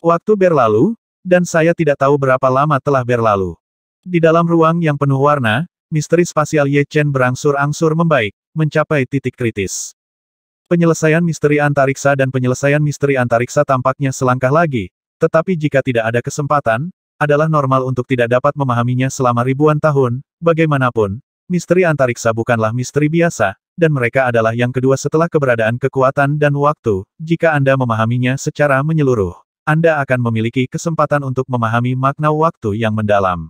Waktu berlalu, dan saya tidak tahu berapa lama telah berlalu. Di dalam ruang yang penuh warna, misteri spasial Ye Chen berangsur-angsur membaik, mencapai titik kritis. Penyelesaian misteri antariksa dan penyelesaian misteri antariksa tampaknya selangkah lagi, tetapi jika tidak ada kesempatan, adalah normal untuk tidak dapat memahaminya selama ribuan tahun, bagaimanapun, misteri antariksa bukanlah misteri biasa, dan mereka adalah yang kedua setelah keberadaan kekuatan dan waktu. Jika Anda memahaminya secara menyeluruh, Anda akan memiliki kesempatan untuk memahami makna waktu yang mendalam.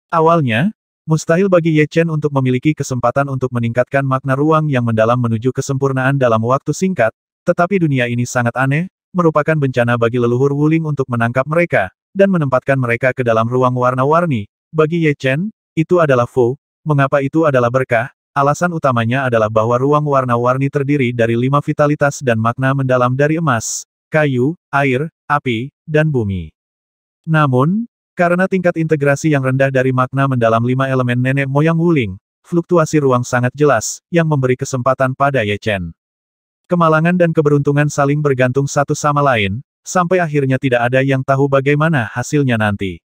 Awalnya, mustahil bagi Ye Chen untuk memiliki kesempatan untuk meningkatkan makna ruang yang mendalam menuju kesempurnaan dalam waktu singkat, tetapi dunia ini sangat aneh, merupakan bencana bagi leluhur Wuling untuk menangkap mereka, dan menempatkan mereka ke dalam ruang warna-warni. Bagi Ye Chen, itu adalah Fu. Mengapa itu adalah berkah? Alasan utamanya adalah bahwa ruang warna-warni terdiri dari 5 vitalitas dan makna mendalam dari emas, kayu, air, api, dan bumi. Namun, karena tingkat integrasi yang rendah dari makna mendalam 5 elemen nenek moyang Wuling, fluktuasi ruang sangat jelas, yang memberi kesempatan pada Ye Chen. Kemalangan dan keberuntungan saling bergantung satu sama lain, sampai akhirnya tidak ada yang tahu bagaimana hasilnya nanti.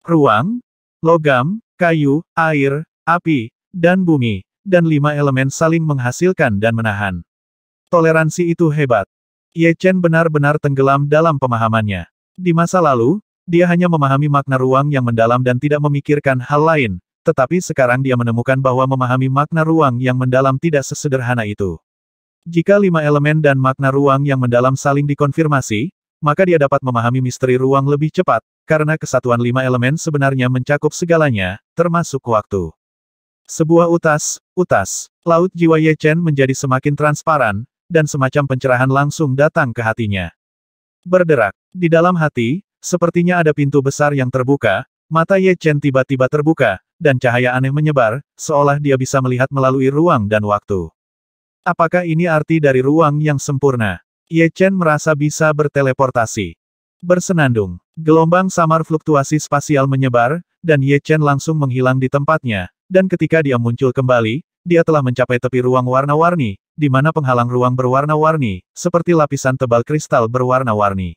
Ruang, logam, kayu, air, api, dan bumi, dan 5 elemen saling menghasilkan dan menahan. Toleransi itu hebat. Ye Chen benar-benar tenggelam dalam pemahamannya. Di masa lalu, dia hanya memahami makna ruang yang mendalam dan tidak memikirkan hal lain, tetapi sekarang dia menemukan bahwa memahami makna ruang yang mendalam tidak sesederhana itu. Jika 5 elemen dan makna ruang yang mendalam saling dikonfirmasi, maka dia dapat memahami misteri ruang lebih cepat, karena kesatuan 5 elemen sebenarnya mencakup segalanya, termasuk waktu. Sebuah utas, laut jiwa Ye Chen menjadi semakin transparan, dan semacam pencerahan langsung datang ke hatinya. Berderak, di dalam hati, sepertinya ada pintu besar yang terbuka, mata Ye Chen tiba-tiba terbuka, dan cahaya aneh menyebar, seolah dia bisa melihat melalui ruang dan waktu. Apakah ini arti dari ruang yang sempurna? Ye Chen merasa bisa berteleportasi. Bersenandung, gelombang samar fluktuasi spasial menyebar, dan Ye Chen langsung menghilang di tempatnya, dan ketika dia muncul kembali, dia telah mencapai tepi ruang warna-warni, di mana penghalang ruang berwarna-warni, seperti lapisan tebal kristal berwarna-warni.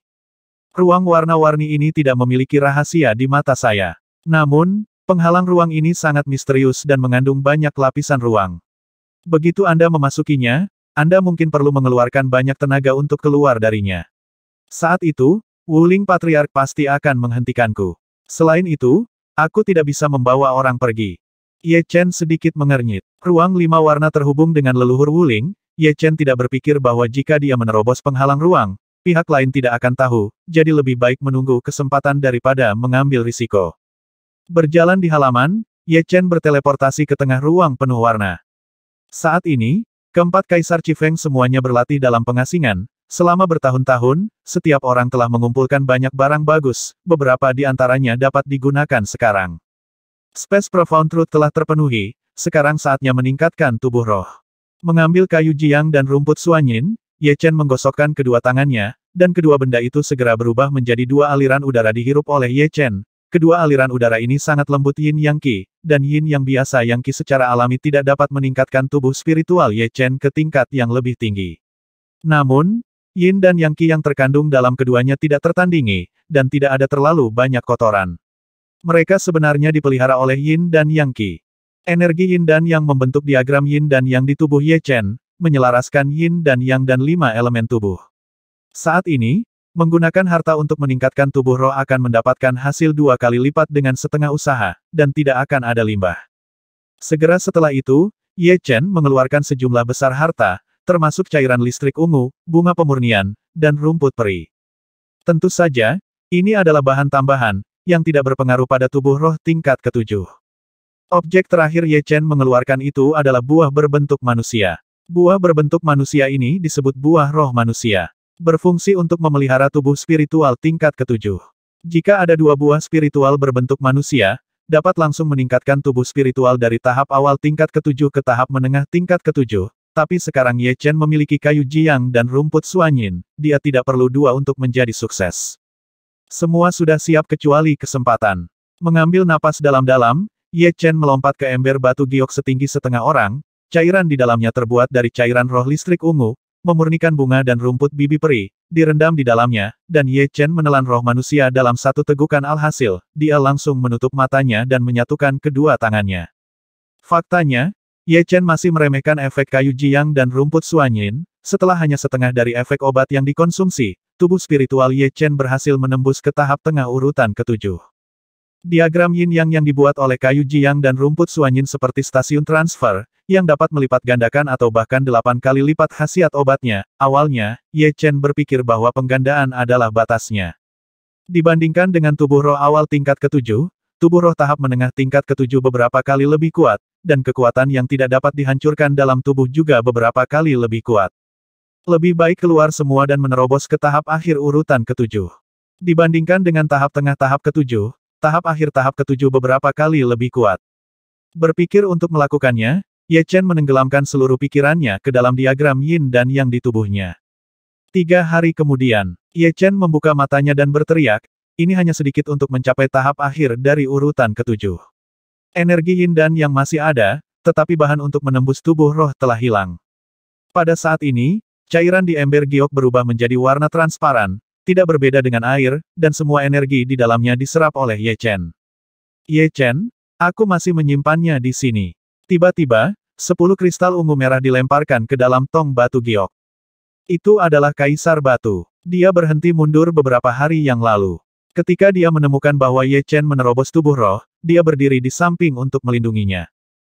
Ruang warna-warni ini tidak memiliki rahasia di mata saya. Namun, penghalang ruang ini sangat misterius dan mengandung banyak lapisan ruang. Begitu Anda memasukinya, Anda mungkin perlu mengeluarkan banyak tenaga untuk keluar darinya. Saat itu, Wuling Patriark pasti akan menghentikanku. Selain itu, aku tidak bisa membawa orang pergi. Ye Chen sedikit mengernyit. Ruang 5 warna terhubung dengan leluhur Wuling. Ye Chen tidak berpikir bahwa jika dia menerobos penghalang ruang, pihak lain tidak akan tahu, jadi lebih baik menunggu kesempatan daripada mengambil risiko. Berjalan di halaman, Ye Chen berteleportasi ke tengah ruang penuh warna. Saat ini, keempat Kaisar Chifeng semuanya berlatih dalam pengasingan. Selama bertahun-tahun, setiap orang telah mengumpulkan banyak barang bagus, beberapa di antaranya dapat digunakan sekarang. Space Profound Truth telah terpenuhi, sekarang saatnya meningkatkan tubuh roh. Mengambil kayu jiang dan rumput suanyin, Ye Chen menggosokkan kedua tangannya, dan kedua benda itu segera berubah menjadi 2 aliran udara dihirup oleh Ye Chen. Kedua aliran udara ini sangat lembut Yin Yang Qi, dan Yin yang biasa Yang Qi secara alami tidak dapat meningkatkan tubuh spiritual Ye Chen ke tingkat yang lebih tinggi. Namun, Yin dan Yang Qi yang terkandung dalam keduanya tidak tertandingi, dan tidak ada terlalu banyak kotoran. Mereka sebenarnya dipelihara oleh Yin dan Yang Qi. Energi Yin dan Yang membentuk diagram Yin dan Yang di tubuh Ye Chen, menyelaraskan Yin dan Yang dan 5 elemen tubuh. Saat ini, menggunakan harta untuk meningkatkan tubuh roh akan mendapatkan hasil 2 kali lipat dengan setengah usaha, dan tidak akan ada limbah. Segera setelah itu, Ye Chen mengeluarkan sejumlah besar harta, termasuk cairan listrik ungu, bunga pemurnian, dan rumput peri. Tentu saja, ini adalah bahan tambahan, yang tidak berpengaruh pada tubuh roh tingkat ke-7. Objek terakhir Ye Chen mengeluarkan itu adalah buah berbentuk manusia. Buah berbentuk manusia ini disebut buah roh manusia. Berfungsi untuk memelihara tubuh spiritual tingkat ke-7. Jika ada 2 buah spiritual berbentuk manusia, dapat langsung meningkatkan tubuh spiritual dari tahap awal tingkat ke-7 ke tahap menengah tingkat ke-7. Tapi sekarang Ye Chen memiliki kayu jiang dan rumput suanyin, dia tidak perlu 2 untuk menjadi sukses. Semua sudah siap kecuali kesempatan. Mengambil napas dalam-dalam, Ye Chen melompat ke ember batu giok setinggi setengah orang, cairan di dalamnya terbuat dari cairan roh listrik ungu, memurnikan bunga dan rumput bibi peri, direndam di dalamnya, dan Ye Chen menelan roh manusia dalam satu tegukan. Alhasil, dia langsung menutup matanya dan menyatukan kedua tangannya. Faktanya, Ye Chen masih meremehkan efek kayu jiang dan rumput suanyin. Setelah hanya setengah dari efek obat yang dikonsumsi, tubuh spiritual Ye Chen berhasil menembus ke tahap tengah urutan ketujuh. Diagram yin yang dibuat oleh kayu jiang dan rumput suanyin seperti stasiun transfer, yang dapat melipat gandakan atau bahkan 8 kali lipat khasiat obatnya. Awalnya, Ye Chen berpikir bahwa penggandaan adalah batasnya. Dibandingkan dengan tubuh roh awal tingkat ketujuh, tubuh roh tahap menengah tingkat ketujuh beberapa kali lebih kuat, dan kekuatan yang tidak dapat dihancurkan dalam tubuh juga beberapa kali lebih kuat. Lebih baik keluar semua dan menerobos ke tahap akhir urutan ketujuh. Dibandingkan dengan tahap tengah tahap ketujuh, tahap akhir tahap ketujuh beberapa kali lebih kuat. Berpikir untuk melakukannya, Ye Chen menenggelamkan seluruh pikirannya ke dalam diagram yin dan yang di tubuhnya. 3 hari kemudian, Ye Chen membuka matanya dan berteriak, ini hanya sedikit untuk mencapai tahap akhir dari urutan ketujuh. Energi yin dan yang masih ada, tetapi bahan untuk menembus tubuh roh telah hilang. Pada saat ini, cairan di ember giok berubah menjadi warna transparan, tidak berbeda dengan air, dan semua energi di dalamnya diserap oleh Ye Chen. Ye Chen, aku masih menyimpannya di sini. Tiba-tiba, 10 kristal ungu merah dilemparkan ke dalam tong batu giok. Itu adalah Kaisar Batu. Dia berhenti mundur beberapa hari yang lalu. Ketika dia menemukan bahwa Ye Chen menerobos tubuh roh, dia berdiri di samping untuk melindunginya.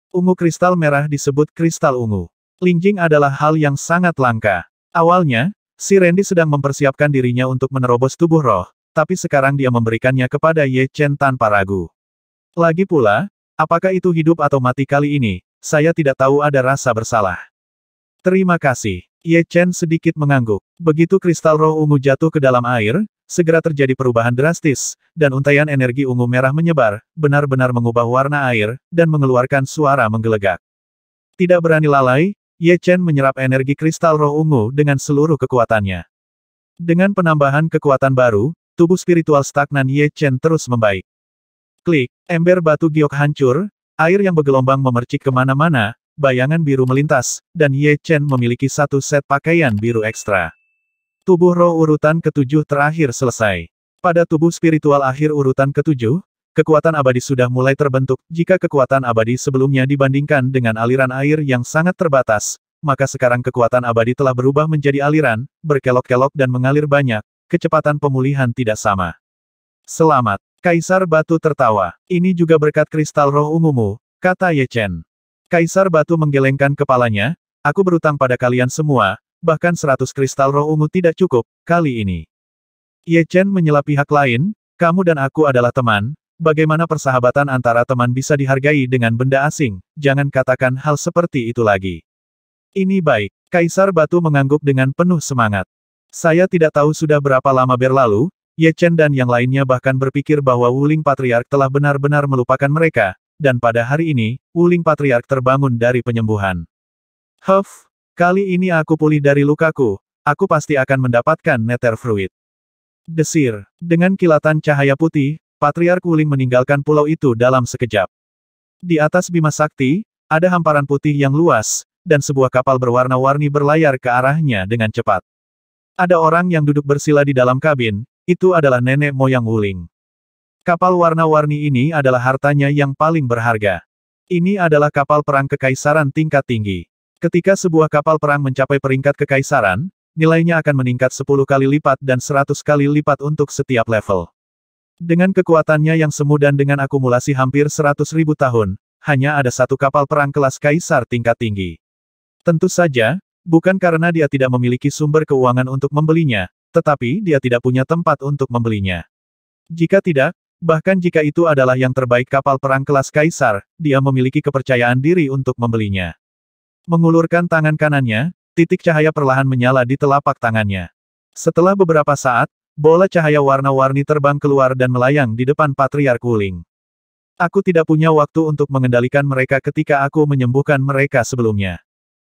Ungu kristal merah disebut kristal ungu. Lingjing adalah hal yang sangat langka. Awalnya, si Randy sedang mempersiapkan dirinya untuk menerobos tubuh roh, tapi sekarang dia memberikannya kepada Ye Chen tanpa ragu. Lagi pula, apakah itu hidup atau mati kali ini, saya tidak tahu. Ada rasa bersalah. Terima kasih. Ye Chen sedikit mengangguk. Begitu kristal roh ungu jatuh ke dalam air, segera terjadi perubahan drastis, dan untaian energi ungu merah menyebar, benar-benar mengubah warna air, dan mengeluarkan suara menggelegak. Tidak berani lalai, Ye Chen menyerap energi kristal roh ungu dengan seluruh kekuatannya. Dengan penambahan kekuatan baru, tubuh spiritual stagnan Ye Chen terus membaik. Klik, ember batu giok hancur, air yang bergelombang memercik kemana-mana, bayangan biru melintas, dan Ye Chen memiliki satu set pakaian biru ekstra. Tubuh roh urutan ketujuh terakhir selesai. Pada tubuh spiritual akhir urutan ketujuh, kekuatan abadi sudah mulai terbentuk. Jika kekuatan abadi sebelumnya dibandingkan dengan aliran air yang sangat terbatas, maka sekarang kekuatan abadi telah berubah menjadi aliran, berkelok-kelok dan mengalir banyak. Kecepatan pemulihan tidak sama. Selamat. Kaisar Batu tertawa. Ini juga berkat kristal roh ungumu, kata Ye Chen. Kaisar Batu menggelengkan kepalanya, aku berutang pada kalian semua, bahkan 100 kristal roh ungu tidak cukup, kali ini. Ye Chen menyela pihak lain, kamu dan aku adalah teman. Bagaimana persahabatan antara teman bisa dihargai dengan benda asing? Jangan katakan hal seperti itu lagi. Ini baik. Kaisar Batu mengangguk dengan penuh semangat. Saya tidak tahu sudah berapa lama berlalu, Ye Chen dan yang lainnya bahkan berpikir bahwa Wuling Patriark telah benar-benar melupakan mereka, dan pada hari ini, Wuling Patriark terbangun dari penyembuhan. Huff, kali ini aku pulih dari lukaku, aku pasti akan mendapatkan Nether Fruit. Desir, dengan kilatan cahaya putih, Patriark Wuling meninggalkan pulau itu dalam sekejap. Di atas Bima Sakti, ada hamparan putih yang luas, dan sebuah kapal berwarna-warni berlayar ke arahnya dengan cepat. Ada orang yang duduk bersila di dalam kabin, itu adalah nenek moyang Wuling. Kapal warna-warni ini adalah hartanya yang paling berharga. Ini adalah kapal perang kekaisaran tingkat tinggi. Ketika sebuah kapal perang mencapai peringkat kekaisaran, nilainya akan meningkat 10 kali lipat dan 100 kali lipat untuk setiap level. Dengan kekuatannya yang semu dan dengan akumulasi hampir 100.000 tahun, hanya ada satu kapal perang kelas kaisar tingkat tinggi. Tentu saja, bukan karena dia tidak memiliki sumber keuangan untuk membelinya, tetapi dia tidak punya tempat untuk membelinya. Jika tidak, bahkan jika itu adalah yang terbaik kapal perang kelas kaisar, dia memiliki kepercayaan diri untuk membelinya. Mengulurkan tangan kanannya, titik cahaya perlahan menyala di telapak tangannya. Setelah beberapa saat, bola cahaya warna-warni terbang keluar dan melayang di depan Patriark Wuling. Aku tidak punya waktu untuk mengendalikan mereka ketika aku menyembuhkan mereka sebelumnya.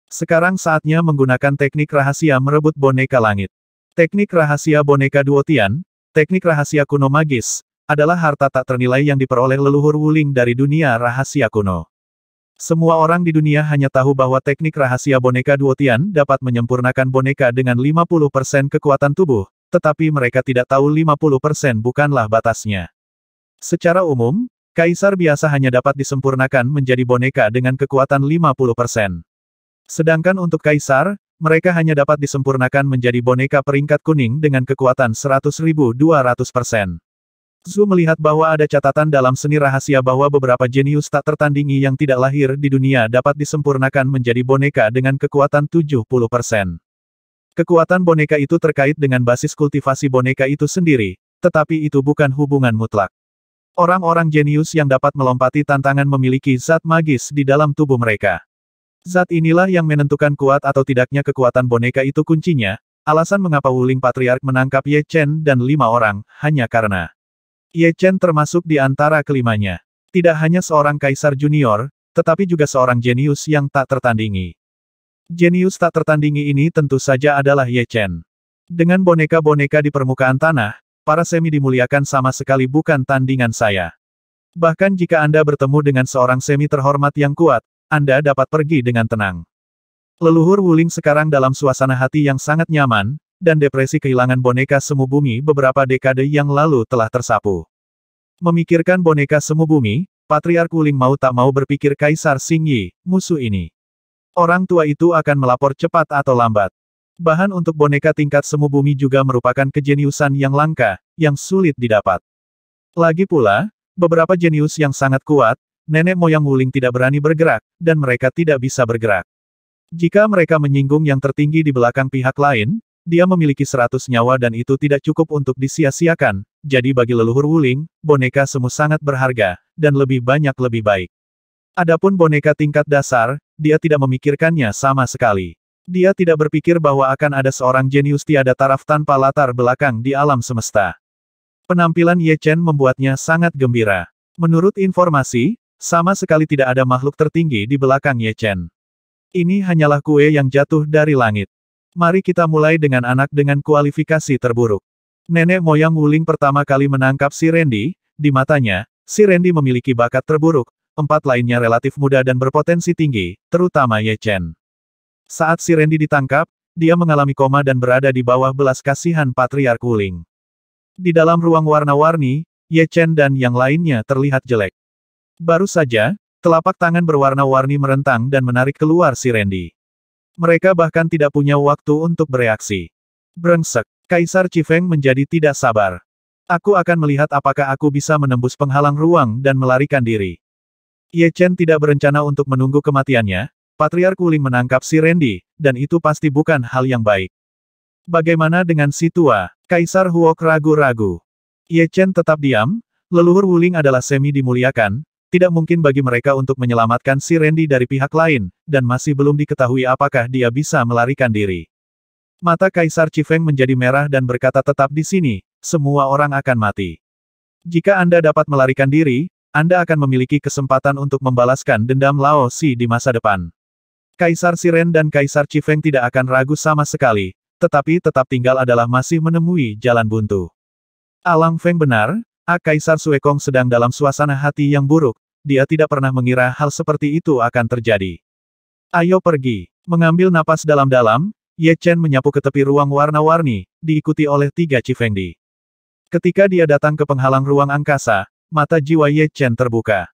Sekarang saatnya menggunakan teknik rahasia merebut boneka langit. Teknik rahasia boneka Duotian, teknik rahasia kuno magis, adalah harta tak ternilai yang diperoleh leluhur Wuling dari dunia rahasia kuno. Semua orang di dunia hanya tahu bahwa teknik rahasia boneka Duotian dapat menyempurnakan boneka dengan 50% kekuatan tubuh, tetapi mereka tidak tahu 50% bukanlah batasnya. Secara umum, kaisar biasa hanya dapat disempurnakan menjadi boneka dengan kekuatan 50%. Sedangkan untuk kaisar, mereka hanya dapat disempurnakan menjadi boneka peringkat kuning dengan kekuatan 100.200%. Zhu melihat bahwa ada catatan dalam seni rahasia bahwa beberapa jenius tak tertandingi yang tidak lahir di dunia dapat disempurnakan menjadi boneka dengan kekuatan 70%. Kekuatan boneka itu terkait dengan basis kultivasi boneka itu sendiri, tetapi itu bukan hubungan mutlak. Orang-orang jenius yang dapat melompati tantangan memiliki zat magis di dalam tubuh mereka. Zat inilah yang menentukan kuat atau tidaknya kekuatan boneka itu kuncinya, alasan mengapa Wuling Patriark menangkap Ye Chen dan 5 orang, hanya karena Ye Chen termasuk di antara kelimanya. Tidak hanya seorang kaisar junior, tetapi juga seorang jenius yang tak tertandingi. Jenius tak tertandingi ini tentu saja adalah Ye Chen. Dengan boneka-boneka di permukaan tanah, para semi dimuliakan sama sekali bukan tandingan saya. Bahkan jika Anda bertemu dengan seorang semi terhormat yang kuat, Anda dapat pergi dengan tenang. Leluhur Wuling sekarang dalam suasana hati yang sangat nyaman, dan depresi kehilangan boneka semu bumi beberapa dekade yang lalu telah tersapu. Memikirkan boneka semu bumi, Patriark Wuling mau tak mau berpikir Kaisar Xing Yi, musuh ini. Orang tua itu akan melapor cepat atau lambat. Bahan untuk boneka tingkat semu bumi juga merupakan kejeniusan yang langka, yang sulit didapat. Lagi pula, beberapa jenius yang sangat kuat, nenek moyang Wuling tidak berani bergerak, dan mereka tidak bisa bergerak. Jika mereka menyinggung yang tertinggi di belakang pihak lain, dia memiliki 100 nyawa dan itu tidak cukup untuk disia-siakan, jadi bagi leluhur Wuling, boneka semu sangat berharga, dan lebih banyak lebih baik. Adapun boneka tingkat dasar, dia tidak memikirkannya sama sekali. Dia tidak berpikir bahwa akan ada seorang jenius tiada taraf tanpa latar belakang di alam semesta. Penampilan Ye Chen membuatnya sangat gembira. Menurut informasi, sama sekali tidak ada makhluk tertinggi di belakang Ye Chen. Ini hanyalah kue yang jatuh dari langit. Mari kita mulai dengan anak dengan kualifikasi terburuk. Nenek moyang Wuling pertama kali menangkap si Randy, di matanya, si Randy memiliki bakat terburuk, 4 lainnya relatif muda dan berpotensi tinggi, terutama Ye Chen. Saat si Randy ditangkap, dia mengalami koma dan berada di bawah belas kasihan Patriark Wuling. Di dalam ruang warna-warni, Ye Chen dan yang lainnya terlihat jelek. Baru saja, telapak tangan berwarna-warni merentang dan menarik keluar si Randy. Mereka bahkan tidak punya waktu untuk bereaksi. Brengsek, Kaisar Chifeng menjadi tidak sabar. Aku akan melihat apakah aku bisa menembus penghalang ruang dan melarikan diri. Ye Chen tidak berencana untuk menunggu kematiannya, Patriark Wuling menangkap si Randy, dan itu pasti bukan hal yang baik. Bagaimana dengan si tua? Kaisar Huok ragu-ragu. Ye Chen tetap diam, leluhur Wuling adalah semi dimuliakan, tidak mungkin bagi mereka untuk menyelamatkan si Randy dari pihak lain, dan masih belum diketahui apakah dia bisa melarikan diri. Mata Kaisar Chifeng menjadi merah dan berkata tetap di sini, semua orang akan mati. Jika Anda dapat melarikan diri, Anda akan memiliki kesempatan untuk membalaskan dendam Lao Xi di masa depan. Kaisar Siren dan Kaisar Chifeng tidak akan ragu sama sekali, tetapi tetap tinggal adalah masih menemui jalan buntu. Alang Feng benar, Kaisar Suekong sedang dalam suasana hati yang buruk, dia tidak pernah mengira hal seperti itu akan terjadi. Ayo pergi. Mengambil napas dalam-dalam, Ye Chen menyapu ke tepi ruang warna-warni, diikuti oleh 3 Chifengdi. Ketika dia datang ke penghalang ruang angkasa, mata jiwa Ye Chen terbuka.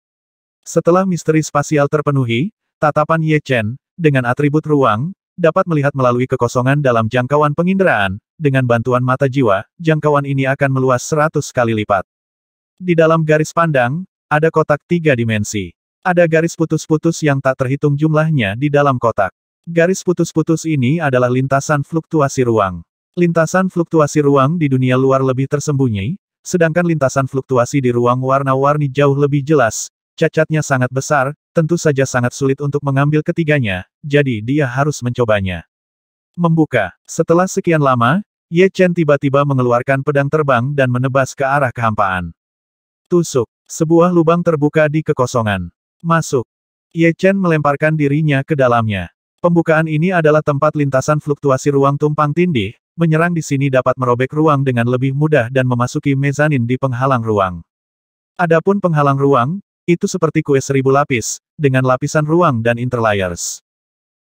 Setelah misteri spasial terpenuhi, tatapan Ye Chen, dengan atribut ruang, dapat melihat melalui kekosongan dalam jangkauan penginderaan, dengan bantuan mata jiwa, jangkauan ini akan meluas 100 kali lipat. Di dalam garis pandang, ada kotak 3 dimensi. Ada garis putus-putus yang tak terhitung jumlahnya di dalam kotak. Garis putus-putus ini adalah lintasan fluktuasi ruang. Lintasan fluktuasi ruang di dunia luar lebih tersembunyi, sedangkan lintasan fluktuasi di ruang warna-warni jauh lebih jelas. Cacatnya sangat besar, tentu saja sangat sulit untuk mengambil ketiganya, jadi dia harus mencobanya. Membuka. Setelah sekian lama, Ye Chen tiba-tiba mengeluarkan pedang terbang dan menebas ke arah kehampaan. Tusuk. Sebuah lubang terbuka di kekosongan. Masuk. Ye Chen melemparkan dirinya ke dalamnya. Pembukaan ini adalah tempat lintasan fluktuasi ruang tumpang tindih, menyerang di sini dapat merobek ruang dengan lebih mudah dan memasuki mezanin di penghalang ruang. Adapun penghalang ruang, Itu seperti kue 1000 lapis, dengan lapisan ruang dan interlayers.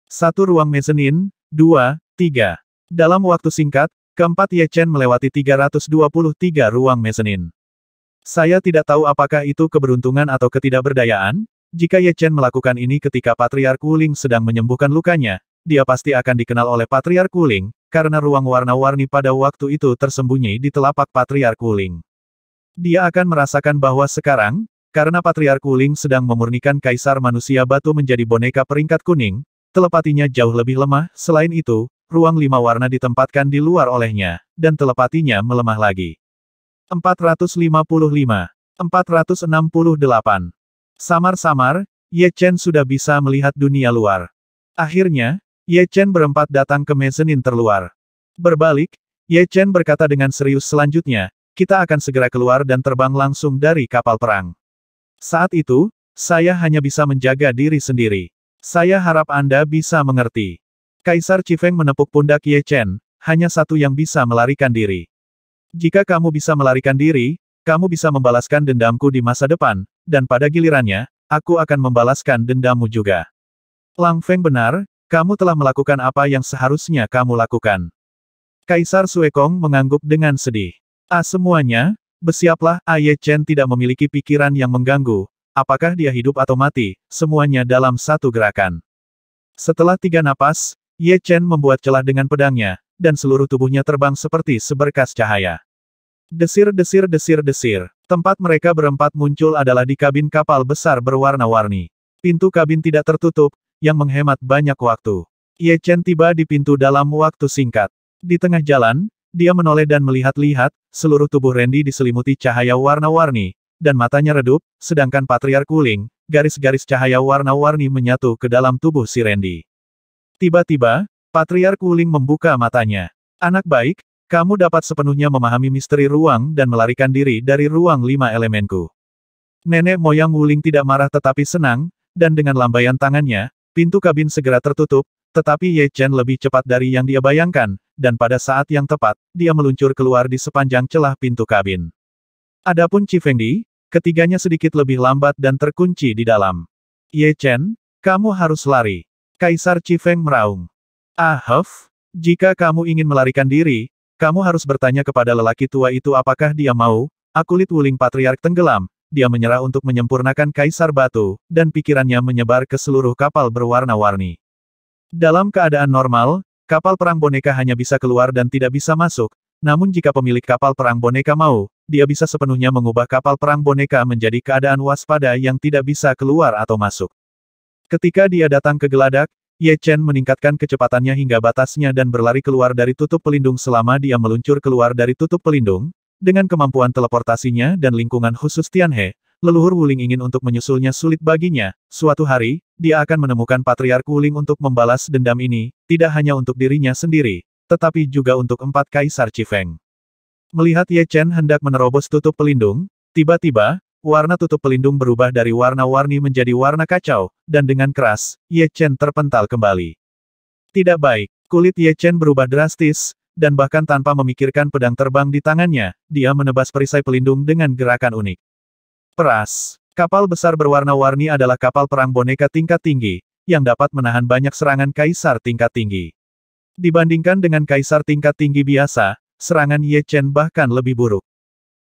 1 ruang mezanin, 2, 3. Dalam waktu singkat, keempat Ye Chen melewati 323 ruang mezanin. Saya tidak tahu apakah itu keberuntungan atau ketidakberdayaan. Jika Ye Chen melakukan ini ketika Patriark Wuling sedang menyembuhkan lukanya, dia pasti akan dikenal oleh Patriark Wuling, karena ruang warna-warni pada waktu itu tersembunyi di telapak Patriark Wuling. Dia akan merasakan bahwa sekarang, karena Patriark Wuling sedang memurnikan Kaisar Manusia Batu menjadi boneka peringkat kuning, telepatinya jauh lebih lemah. Selain itu, ruang 5 warna ditempatkan di luar olehnya, dan telepatinya melemah lagi. 455. 468. Samar-samar, Ye Chen sudah bisa melihat dunia luar. Akhirnya, Ye Chen berempat datang ke mezanin terluar. Berbalik, Ye Chen berkata dengan serius selanjutnya, kita akan segera keluar dan terbang langsung dari kapal perang. Saat itu, saya hanya bisa menjaga diri sendiri. Saya harap Anda bisa mengerti. Kaisar Chifeng menepuk pundak Ye Chen, hanya satu yang bisa melarikan diri. Jika kamu bisa melarikan diri, kamu bisa membalaskan dendamku di masa depan, dan pada gilirannya, aku akan membalaskan dendammu juga. Lang Feng benar, kamu telah melakukan apa yang seharusnya kamu lakukan. Kaisar Suekong mengangguk dengan sedih. Semuanya, bersiaplah. Ye Chen tidak memiliki pikiran yang mengganggu. Apakah dia hidup atau mati, semuanya dalam satu gerakan. Setelah 3 napas, Ye Chen membuat celah dengan pedangnya, dan seluruh tubuhnya terbang seperti seberkas cahaya. Desir-desir-desir-desir. Tempat mereka berempat muncul adalah di kabin kapal besar berwarna-warni. Pintu kabin tidak tertutup, yang menghemat banyak waktu. Ye Chen tiba di pintu dalam waktu singkat. Di tengah jalan, dia menoleh dan melihat-lihat, seluruh tubuh Randy diselimuti cahaya warna-warni, dan matanya redup, sedangkan Patriark Wuling, garis-garis cahaya warna-warni menyatu ke dalam tubuh si Randy. Tiba-tiba, Patriark Wuling membuka matanya. Anak baik, kamu dapat sepenuhnya memahami misteri ruang dan melarikan diri dari ruang 5 elemenku. Nenek moyang Wuling tidak marah tetapi senang, dan dengan lambaian tangannya, pintu kabin segera tertutup, tetapi Ye Chen lebih cepat dari yang dia bayangkan, dan pada saat yang tepat, dia meluncur keluar di sepanjang celah pintu kabin. Adapun Chifengdi, ketiganya sedikit lebih lambat dan terkunci di dalam. Ye Chen, kamu harus lari. Kaisar Chifeng meraung. Jika kamu ingin melarikan diri, kamu harus bertanya kepada lelaki tua itu apakah dia mau. Akulit Wuling Patriark tenggelam, dia menyerah untuk menyempurnakan Kaisar Batu, dan pikirannya menyebar ke seluruh kapal berwarna-warni. Dalam keadaan normal, kapal perang boneka hanya bisa keluar dan tidak bisa masuk, namun jika pemilik kapal perang boneka mau, dia bisa sepenuhnya mengubah kapal perang boneka menjadi keadaan waspada yang tidak bisa keluar atau masuk. Ketika dia datang ke geladak, Ye Chen meningkatkan kecepatannya hingga batasnya dan berlari keluar dari tutup pelindung selama dia meluncur keluar dari tutup pelindung. Dengan kemampuan teleportasinya dan lingkungan khusus Tianhe, leluhur Wuling ingin untuk menyusulnya sulit baginya. Suatu hari, dia akan menemukan Patriark Wuling untuk membalas dendam ini, tidak hanya untuk dirinya sendiri, tetapi juga untuk 4 Kaisar Chifeng. Melihat Ye Chen hendak menerobos tutup pelindung, tiba-tiba, warna tutup pelindung berubah dari warna-warni menjadi warna kacau, dan dengan keras, Ye Chen terpental kembali. Tidak baik, kulit Ye Chen berubah drastis, dan bahkan tanpa memikirkan pedang terbang di tangannya, dia menebas perisai pelindung dengan gerakan unik. Peras. Kapal besar berwarna-warni adalah kapal perang boneka tingkat tinggi, yang dapat menahan banyak serangan kaisar tingkat tinggi. Dibandingkan dengan kaisar tingkat tinggi biasa, serangan Ye Chen bahkan lebih buruk.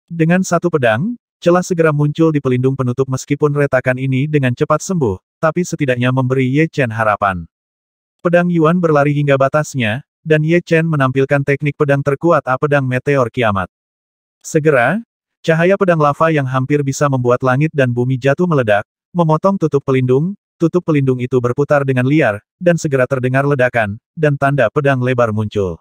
Dengan satu pedang, celah segera muncul di pelindung penutup meskipun retakan ini dengan cepat sembuh, tapi setidaknya memberi Ye Chen harapan. Pedang Yuan berlari hingga batasnya, dan Ye Chen menampilkan teknik pedang terkuat pedang meteor kiamat. Segera, cahaya pedang lava yang hampir bisa membuat langit dan bumi jatuh meledak, memotong tutup pelindung itu berputar dengan liar, dan segera terdengar ledakan, dan tanda pedang lebar muncul.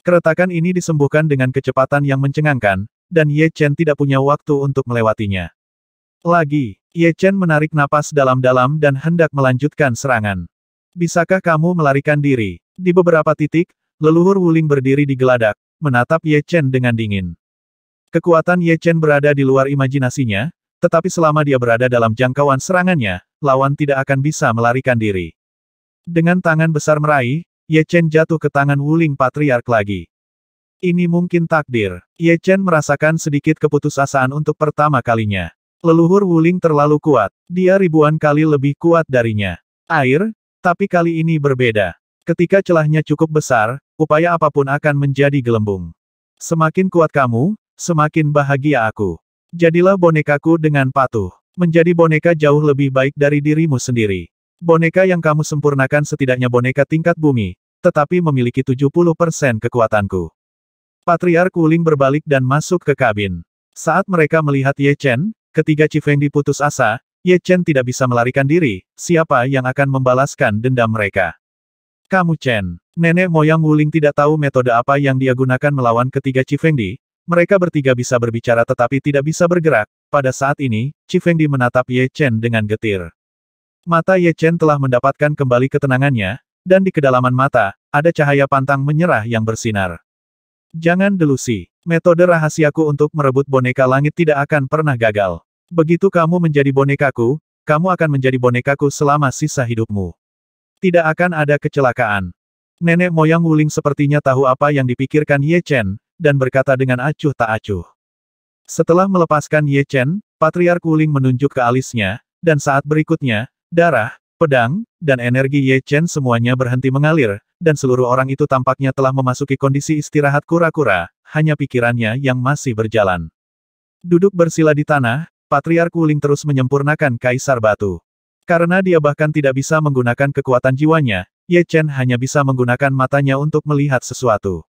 Keretakan ini disembuhkan dengan kecepatan yang mencengangkan, dan Ye Chen tidak punya waktu untuk melewatinya. Lagi, Ye Chen menarik napas dalam-dalam dan hendak melanjutkan serangan. Bisakah kamu melarikan diri? Di beberapa titik, leluhur Wuling berdiri di geladak, menatap Ye Chen dengan dingin. Kekuatan Ye Chen berada di luar imajinasinya, tetapi selama dia berada dalam jangkauan serangannya, lawan tidak akan bisa melarikan diri. Dengan tangan besar meraih, Ye Chen jatuh ke tangan Wuling Patriark lagi. Ini mungkin takdir. Ye Chen merasakan sedikit keputusasaan untuk pertama kalinya. Leluhur Wuling terlalu kuat. Dia ribuan kali lebih kuat darinya. Air, tapi kali ini berbeda. Ketika celahnya cukup besar, upaya apapun akan menjadi gelembung. Semakin kuat kamu, semakin bahagia aku. Jadilah bonekaku dengan patuh. Menjadi boneka jauh lebih baik dari dirimu sendiri. Boneka yang kamu sempurnakan setidaknya boneka tingkat bumi, tetapi memiliki 70% kekuatanku. Patriark Wuling berbalik dan masuk ke kabin. Saat mereka melihat Ye Chen, ketiga Chifengdi putus asa, Ye Chen tidak bisa melarikan diri, siapa yang akan membalaskan dendam mereka. Kamu Chen. Nenek moyang Wuling tidak tahu metode apa yang dia gunakan melawan ketiga Chifengdi. Mereka bertiga bisa berbicara tetapi tidak bisa bergerak. Pada saat ini, Chifengdi menatap Ye Chen dengan getir. Mata Ye Chen telah mendapatkan kembali ketenangannya, dan di kedalaman mata, ada cahaya pantang menyerah yang bersinar. Jangan delusi. Metode rahasiaku untuk merebut boneka langit tidak akan pernah gagal. Begitu kamu menjadi bonekaku, kamu akan menjadi bonekaku selama sisa hidupmu. Tidak akan ada kecelakaan. Nenek moyang Wuling sepertinya tahu apa yang dipikirkan Ye Chen, dan berkata dengan acuh tak acuh. Setelah melepaskan Ye Chen, Patriark Wuling menunjuk ke alisnya, dan saat berikutnya, darah, pedang, dan energi Ye Chen semuanya berhenti mengalir, dan seluruh orang itu tampaknya telah memasuki kondisi istirahat kura-kura, hanya pikirannya yang masih berjalan. Duduk bersila di tanah, Patriark Wuling terus menyempurnakan Kaisar Batu. Karena dia bahkan tidak bisa menggunakan kekuatan jiwanya, Ye Chen hanya bisa menggunakan matanya untuk melihat sesuatu.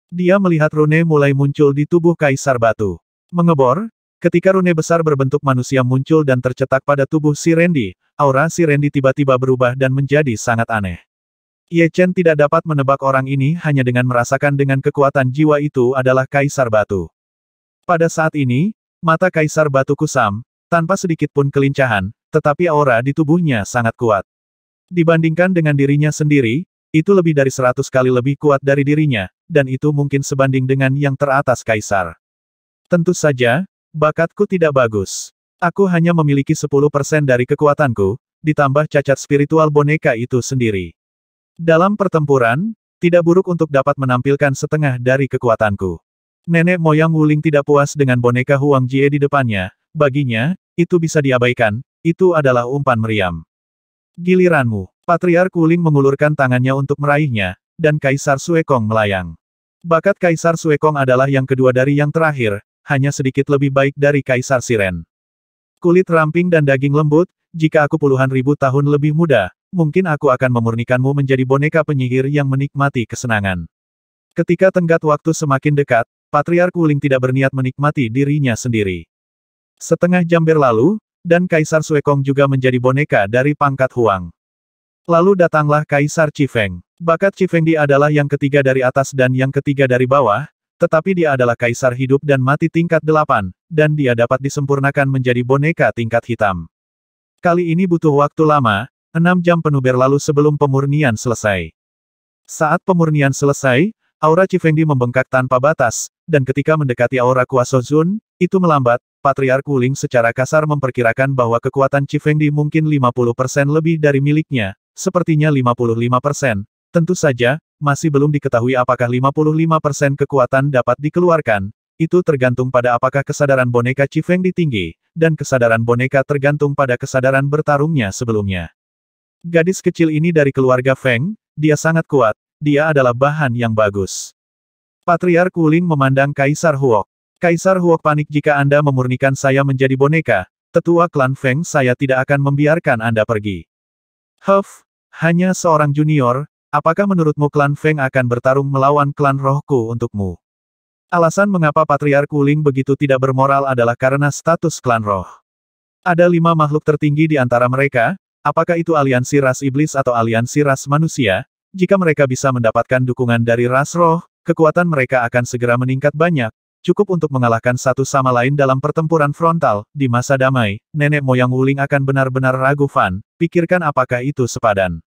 Dia melihat rune mulai muncul di tubuh Kaisar Batu. Mengebor, ketika rune besar berbentuk manusia muncul dan tercetak pada tubuh si Randy, aura si Randy tiba-tiba berubah dan menjadi sangat aneh. Ye Chen tidak dapat menebak orang ini hanya dengan merasakan dengan kekuatan jiwa itu adalah Kaisar Batu. Pada saat ini, mata Kaisar Batu kusam, tanpa sedikit pun kelincahan, tetapi aura di tubuhnya sangat kuat. Dibandingkan dengan dirinya sendiri, itu lebih dari 100 kali lebih kuat dari dirinya, dan itu mungkin sebanding dengan yang teratas Kaisar. Tentu saja, bakatku tidak bagus. Aku hanya memiliki 10% dari kekuatanku, ditambah cacat spiritual boneka itu sendiri. Dalam pertempuran, tidak buruk untuk dapat menampilkan setengah dari kekuatanku. Nenek moyang Wuling tidak puas dengan boneka Huang Jie di depannya, baginya, itu bisa diabaikan, itu adalah umpan meriam. Giliranmu. Patriark Wuling mengulurkan tangannya untuk meraihnya, dan Kaisar Suekong melayang. Bakat Kaisar Suekong adalah yang kedua dari yang terakhir, hanya sedikit lebih baik dari Kaisar Siren. Kulit ramping dan daging lembut, jika aku puluhan ribu tahun lebih muda, mungkin aku akan memurnikanmu menjadi boneka penyihir yang menikmati kesenangan. Ketika tenggat waktu semakin dekat, Patriark Wuling tidak berniat menikmati dirinya sendiri. Setengah jam berlalu, dan Kaisar Suekong juga menjadi boneka dari pangkat Huang. Lalu datanglah Kaisar Chifeng. Bakat Chifengdi adalah yang ketiga dari atas dan yang ketiga dari bawah, tetapi dia adalah Kaisar hidup dan mati tingkat 8, dan dia dapat disempurnakan menjadi boneka tingkat hitam. Kali ini butuh waktu lama, 6 jam penuh berlalu sebelum pemurnian selesai. Saat pemurnian selesai, aura Chifengdi membengkak tanpa batas, dan ketika mendekati aura Kuaso Zun, itu melambat. Patriark Wuling secara kasar memperkirakan bahwa kekuatan Chifengdi mungkin 50% lebih dari miliknya, sepertinya 55%. Tentu saja, masih belum diketahui apakah 55% kekuatan dapat dikeluarkan, itu tergantung pada apakah kesadaran boneka Chifengdi tinggi, dan kesadaran boneka tergantung pada kesadaran bertarungnya sebelumnya. Gadis kecil ini dari keluarga Feng, dia sangat kuat, dia adalah bahan yang bagus. Patriark Wuling memandang Kaisar Huok. Kaisar Huok panik jika Anda memurnikan saya menjadi boneka, tetua klan Feng saya tidak akan membiarkan Anda pergi. Huff, hanya seorang junior, apakah menurutmu klan Feng akan bertarung melawan klan rohku untukmu? Alasan mengapa Patriark Wuling begitu tidak bermoral adalah karena status klan roh. Ada 5 makhluk tertinggi di antara mereka, apakah itu aliansi ras iblis atau aliansi ras manusia? Jika mereka bisa mendapatkan dukungan dari ras roh, kekuatan mereka akan segera meningkat banyak. Cukup untuk mengalahkan satu sama lain dalam pertempuran frontal, di masa damai, nenek moyang Wuling akan benar-benar ragu Fan, pikirkan apakah itu sepadan.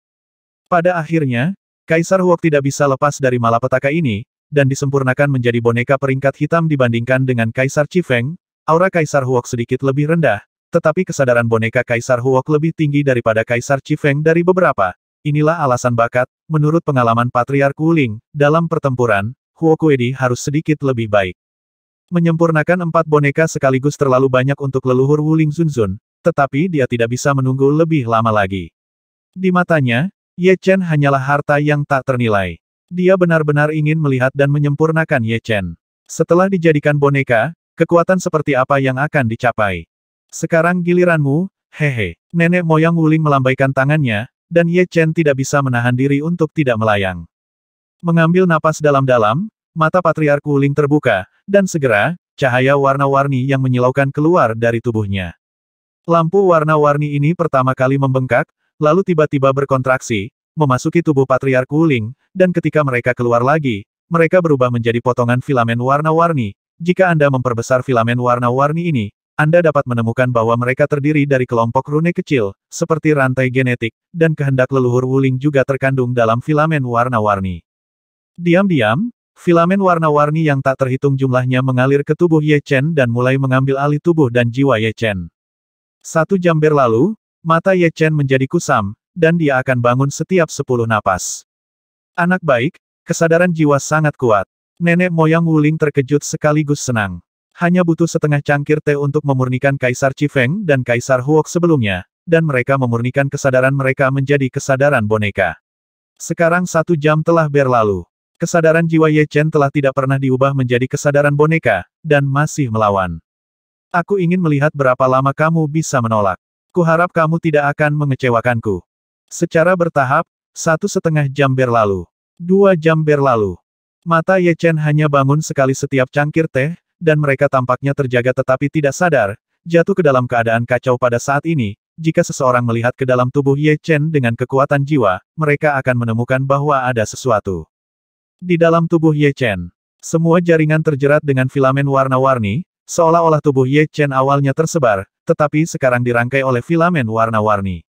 Pada akhirnya, Kaisar Huok tidak bisa lepas dari malapetaka ini, dan disempurnakan menjadi boneka peringkat hitam dibandingkan dengan Kaisar Chifeng, aura Kaisar Huok sedikit lebih rendah, tetapi kesadaran boneka Kaisar Huok lebih tinggi daripada Kaisar Chifeng dari beberapa. Inilah alasan bakat, menurut pengalaman Patriark Wuling, dalam pertempuran, Huok Wedi harus sedikit lebih baik. Menyempurnakan 4 boneka sekaligus terlalu banyak untuk leluhur Wuling Zunzun, tetapi dia tidak bisa menunggu lebih lama lagi. Di matanya, Ye Chen hanyalah harta yang tak ternilai. Dia benar-benar ingin melihat dan menyempurnakan Ye Chen. Setelah dijadikan boneka, kekuatan seperti apa yang akan dicapai? Sekarang giliranmu, hehe. Nenek moyang Wuling melambaikan tangannya, dan Ye Chen tidak bisa menahan diri untuk tidak melayang. Mengambil napas dalam-dalam, mata Patriark Wuling terbuka, dan segera, cahaya warna-warni yang menyilaukan keluar dari tubuhnya. Lampu warna-warni ini pertama kali membengkak, lalu tiba-tiba berkontraksi, memasuki tubuh Patriark Wuling, dan ketika mereka keluar lagi, mereka berubah menjadi potongan filamen warna-warni. Jika Anda memperbesar filamen warna-warni ini, Anda dapat menemukan bahwa mereka terdiri dari kelompok rune kecil, seperti rantai genetik, dan kehendak leluhur Wuling juga terkandung dalam filamen warna-warni. Diam-diam, filamen warna-warni yang tak terhitung jumlahnya mengalir ke tubuh Ye Chen dan mulai mengambil alih tubuh dan jiwa Ye Chen. 1 jam berlalu, mata Ye Chen menjadi kusam, dan dia akan bangun setiap 10 napas. Anak baik, kesadaran jiwa sangat kuat. Nenek moyang Wuling terkejut sekaligus senang. Hanya butuh setengah cangkir teh untuk memurnikan Kaisar Chifeng dan Kaisar Huok sebelumnya, dan mereka memurnikan kesadaran mereka menjadi kesadaran boneka. Sekarang 1 jam telah berlalu. Kesadaran jiwa Ye Chen telah tidak pernah diubah menjadi kesadaran boneka, dan masih melawan. Aku ingin melihat berapa lama kamu bisa menolak. Kuharap kamu tidak akan mengecewakanku. Secara bertahap, 1,5 jam berlalu. 2 jam berlalu. Mata Ye Chen hanya bangun sekali setiap cangkir teh, dan mereka tampaknya terjaga tetapi tidak sadar, jatuh ke dalam keadaan kacau pada saat ini. Jika seseorang melihat ke dalam tubuh Ye Chen dengan kekuatan jiwa, mereka akan menemukan bahwa ada sesuatu. Di dalam tubuh Ye Chen, semua jaringan terjerat dengan filamen warna-warni, seolah-olah tubuh Ye Chen awalnya tersebar, tetapi sekarang dirangkai oleh filamen warna-warni.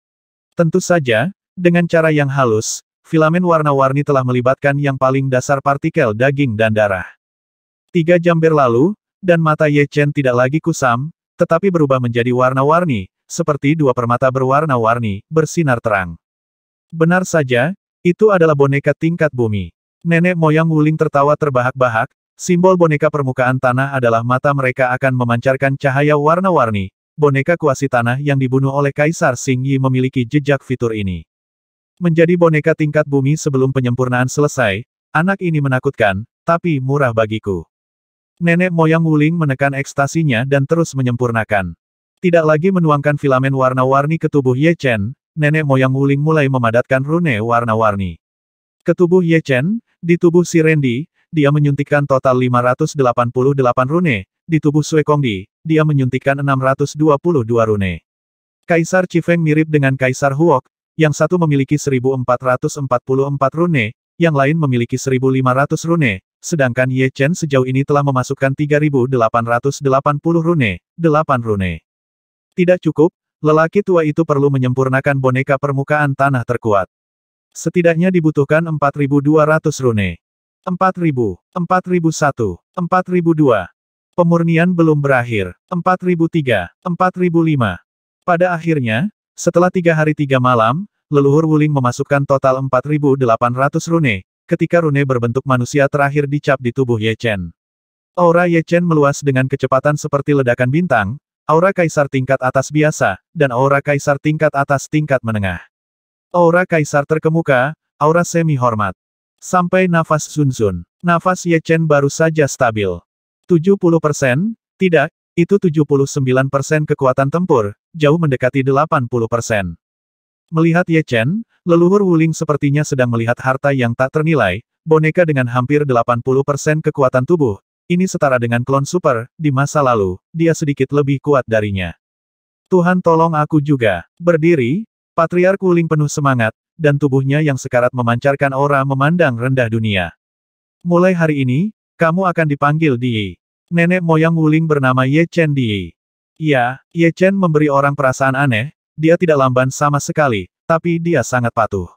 Tentu saja, dengan cara yang halus, filamen warna-warni telah melibatkan yang paling dasar partikel daging dan darah. 3 jam berlalu, dan mata Ye Chen tidak lagi kusam, tetapi berubah menjadi warna-warni, seperti 2 permata berwarna-warni, bersinar terang. Benar saja, itu adalah boneka tingkat bumi. Nenek moyang Wuling tertawa terbahak-bahak, simbol boneka permukaan tanah adalah mata mereka akan memancarkan cahaya warna-warni. Boneka kuasi tanah yang dibunuh oleh Kaisar Xing Yi memiliki jejak fitur ini. Menjadi boneka tingkat bumi sebelum penyempurnaan selesai, anak ini menakutkan, tapi murah bagiku. Nenek moyang Wuling menekan ekstasinya dan terus menyempurnakan. Tidak lagi menuangkan filamen warna-warni ke tubuh Ye Chen, nenek moyang Wuling mulai memadatkan rune warna-warni. Ke tubuh Ye Chen, di tubuh si Randy, dia menyuntikkan total 588 rune, di tubuh Sui Kongdi, dia menyuntikkan 622 rune. Kaisar Chifeng mirip dengan Kaisar Huok, yang satu memiliki 1444 rune, yang lain memiliki 1500 rune, sedangkan Ye Chen sejauh ini telah memasukkan 3880 rune, 8 rune. Tidak cukup, lelaki tua itu perlu menyempurnakan boneka permukaan tanah terkuat. Setidaknya dibutuhkan 4200 rune. 4000, 4001, 4002. Pemurnian belum berakhir. 4003, 4005. Pada akhirnya, setelah 3 hari 3 malam, leluhur Wuling memasukkan total 4800 rune, ketika rune berbentuk manusia terakhir dicap di tubuh Ye Chen. Aura Ye Chen meluas dengan kecepatan seperti ledakan bintang, aura kaisar tingkat atas biasa, dan aura kaisar tingkat atas tingkat menengah. Aura kaisar terkemuka, aura semi-hormat. Sampai nafas Zunzun. Nafas Ye Chen baru saja stabil. 70%? Tidak, itu 79% kekuatan tempur, jauh mendekati 80%. Melihat Ye Chen, leluhur Wuling sepertinya sedang melihat harta yang tak ternilai, boneka dengan hampir 80% kekuatan tubuh. Ini setara dengan klon super, di masa lalu, dia sedikit lebih kuat darinya. Tuhan tolong aku juga. Berdiri, Patriark Wuling penuh semangat, dan tubuhnya yang sekarat memancarkan aura memandang rendah dunia. Mulai hari ini, kamu akan dipanggil Di. Nenek moyang Wuling bernama Ye Chen Di. Ya, Ye Chen memberi orang perasaan aneh, dia tidak lamban sama sekali, tapi dia sangat patuh.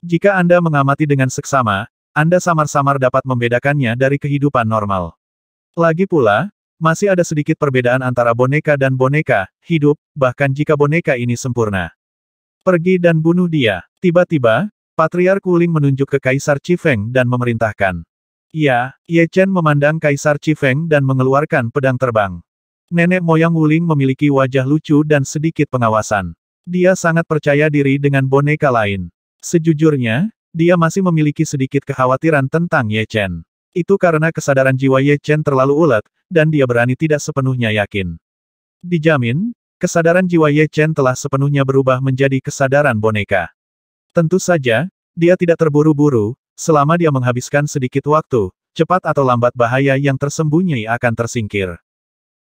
Jika Anda mengamati dengan seksama, Anda samar-samar dapat membedakannya dari kehidupan normal. Lagi pula, masih ada sedikit perbedaan antara boneka dan boneka, hidup, bahkan jika boneka ini sempurna. Pergi dan bunuh dia. Tiba-tiba, Patriark Wuling menunjuk ke Kaisar Chifeng dan memerintahkan. Iya, Ye Chen memandang Kaisar Chifeng dan mengeluarkan pedang terbang. Nenek moyang Wuling memiliki wajah lucu dan sedikit pengawasan. Dia sangat percaya diri dengan boneka lain. Sejujurnya, dia masih memiliki sedikit kekhawatiran tentang Ye Chen. Itu karena kesadaran jiwa Ye Chen terlalu ulet, dan dia berani tidak sepenuhnya yakin. Dijamin, kesadaran jiwa Ye Chen telah sepenuhnya berubah menjadi kesadaran boneka. Tentu saja, dia tidak terburu-buru, selama dia menghabiskan sedikit waktu, cepat atau lambat bahaya yang tersembunyi akan tersingkir.